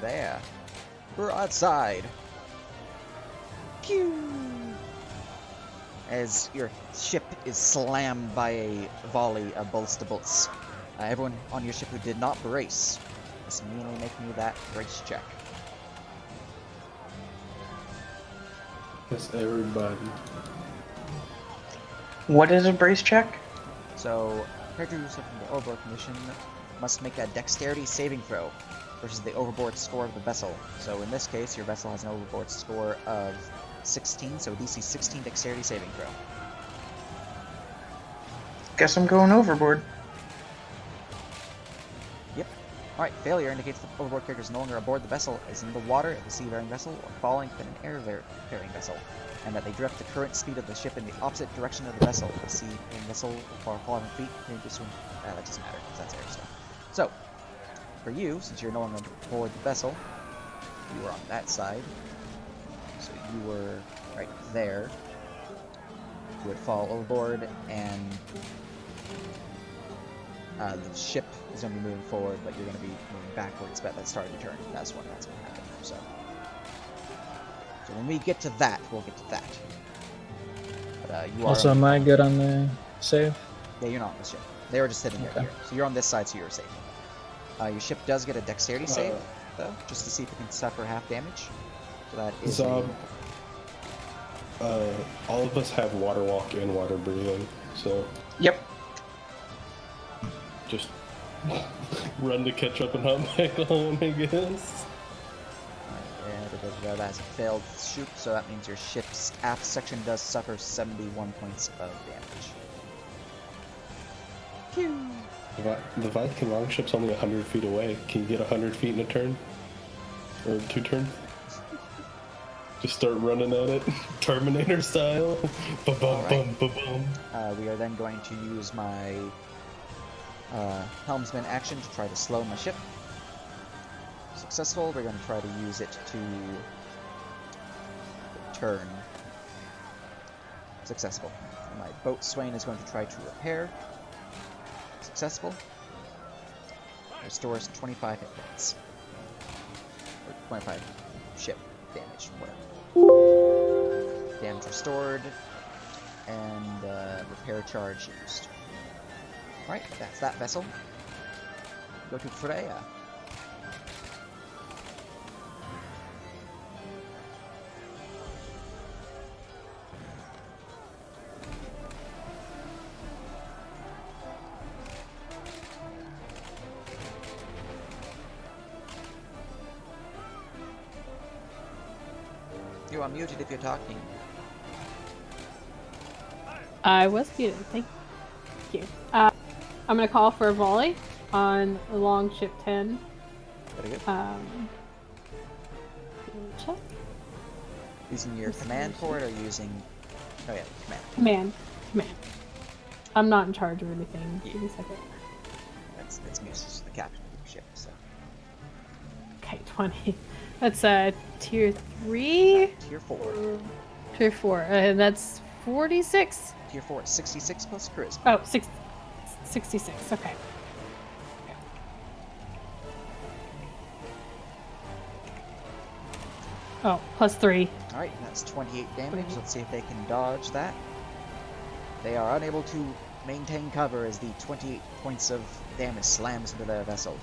There. Broadside. Pew! As your ship is slammed by a volley of ballista bolts. Everyone on your ship who did not brace must immediately make me that brace check. Yes, everybody. What is a brace check? So, characters from the overboard condition must make a dexterity saving throw versus the overboard score of the vessel. So in this case, your vessel has an overboard score of 16, so DC 16 dexterity saving throw. Guess I'm going overboard. Yep. Alright, failure indicates the overboard character is no longer aboard the vessel, is in the water of the sea-faring vessel, or falling in an air-faring vessel, and that they direct the current speed of the ship in the opposite direction of the vessel. The sea-faring vessel, for 400 feet, can just swim. That doesn't matter, because that's air stuff. So, for you, since you're no longer aboard the vessel, you were on that side, so you were right there. You would fall overboard, and the ship is going to be moving forward, but you're going to be moving backwards at that start of your turn. That's what happened. So when we get to that, we'll get to that. But you are Also, am I good on the save? Yeah, you're not on the ship. They were just sitting there. Okay. Here. So you're on this side, so you're safe. Your ship does get a dexterity save, though, just to see if it can suffer half damage. So that is Zob, all of us have water walk and water breathing, so Yep. just run to catch up and hop back on, I guess. That's a failed shoot, so that means your ship's aft section does suffer 71 points of damage. Pew! The Viking longship's only 100 feet away. Can you get 100 feet in a turn? Or 2 turns? Just start running at it, Terminator style. Ba-bum, bum, ba-bum. We are then going to use my helmsman action to try to slow my ship. Successful. We're going to try to use it to turn. Successful. And my boatswain is going to try to repair. Successful. Restores 25 hit points. Or 25 ship damage, whatever. Damage restored. And repair charge used. Alright, that's that vessel. Go to Freya. You are muted if you're talking. I was muted. Thank you. I'm gonna call for a volley on the Longship 10. Very good. Check. Using your command port or using... Oh yeah, command. Command. I'm not in charge of anything. Yeah. Give me a second. That's me, it's just the captain of your ship, so... Okay, 20. That's tier 3? Tier 4. Tier 4. And that's 46? Tier 4 is 66 plus charisma. Oh, 66. Okay. Oh, plus 3. Alright, that's 28 damage. Let's see if they can dodge that. They are unable to maintain cover as the 28 points of damage slams into their vessel.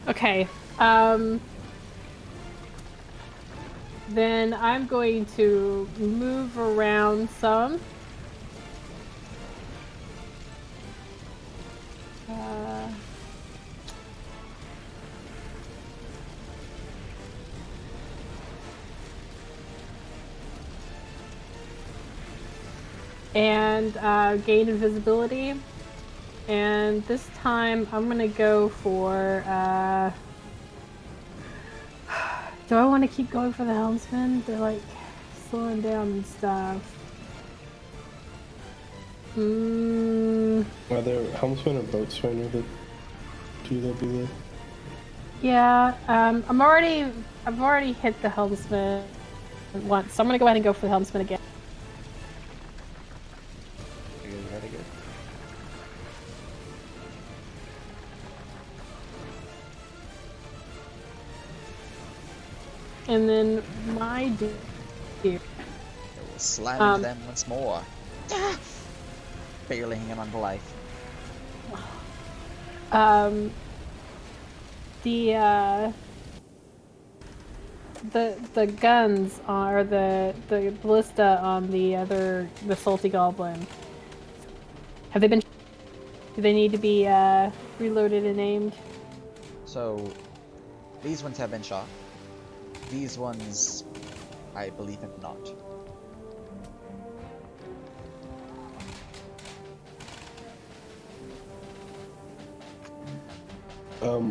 Okay. Then I'm going to move around some. And gain invisibility. And this time I'm gonna go for do I want to keep going for the helmsman? They're like slowing down and stuff. Are there helmsman or boatswain are the two that be there? Yeah, I've already hit the helmsman once, so I'm gonna go ahead and go for the helmsman again. Very good. And then my dude. It will slam into them once more. Barely hanging on to life. The guns are the ballista on the salty goblin. Have they been? Do they need to be reloaded and aimed? So, these ones have been shot. These ones, I believe, have not.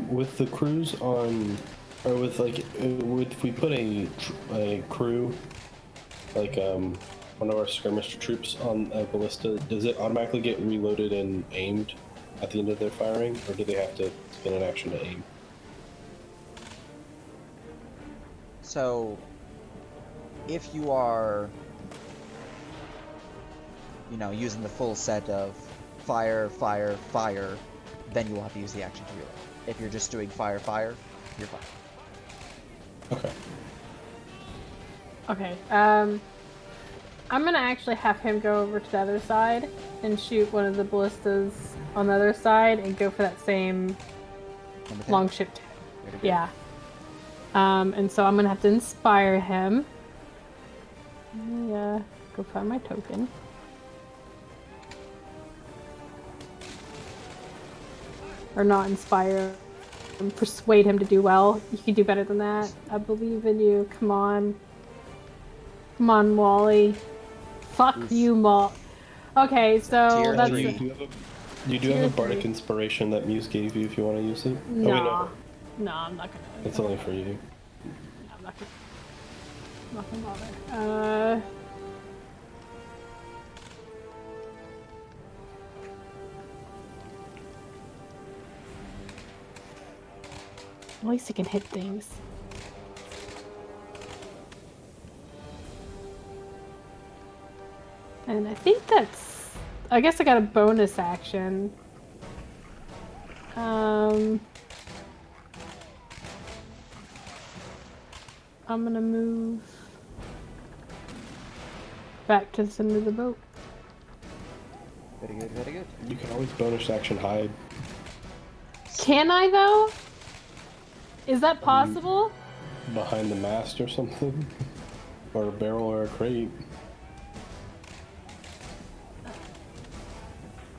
With the crews on, or with like, if we put a crew, like one of our skirmish troops on a ballista, does it automatically get reloaded and aimed at the end of their firing, or do they have to spend an action to aim? So, if you are, using the full set of fire, fire, fire, then you will have to use the action to reload. If you're just doing fire, fire, you're fine. Okay. Okay. I'm gonna actually have him go over to the other side and shoot one of the ballistas on the other side and go for that same long ship. Yeah. And so I'm gonna have to inspire him. Let me go find my token. Or not inspire and persuade him to do well. You can do better than that. I believe in you. Come on. Come on, Wally. Fuck you, Maul. Okay, so Tier that's... three. You do have a bardic inspiration that Muse gave you if you want to use it? No. Oh, wait, no. No, I'm not gonna. It's only for you. No, I'm not gonna bother. At least he can hit things. And I think that's... I guess I got a bonus action. I'm gonna move back to the center of the boat. Very good, very good. You can always bonus action hide. Can I, though? Is that possible? Behind the mast or something? Or a barrel or a crate.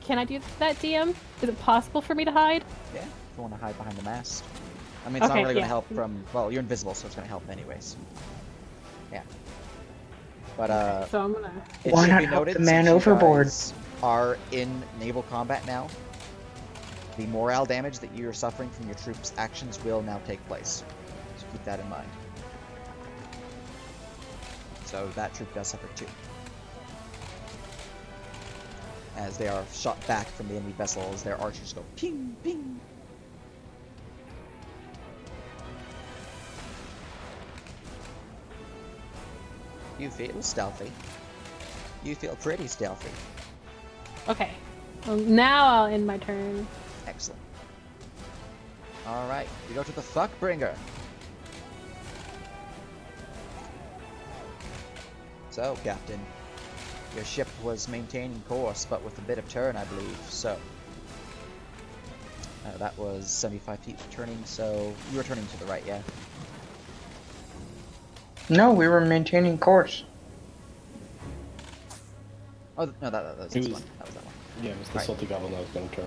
Can I do that, DM? Is it possible for me to hide? Yeah, if you want to hide behind the mast. I mean, it's not Okay, really going to yeah. help from... Well, you're invisible, so it's going to help anyways. Yeah. But, So I'm gonna... it Why should not be help noted, the man since you overboard? guys are in naval combat now, the morale damage that you're suffering from your troops' actions will now take place. So keep that in mind. So that troop does suffer too. As they are shot back from the enemy vessel as their archers go ping, ping. You feel stealthy. You feel pretty stealthy. Okay. Well, now I'll end my turn. Excellent. Alright, we go to the Fuckbringer. So, Captain, Your ship was maintaining course, but with a bit of turn, I believe. So that was 75 feet turning. So you were turning to the right, yeah. No, we were maintaining course. Oh no, that was It this was- one. That was that one. Yeah, it was the Right. salty goblin that was going to turn.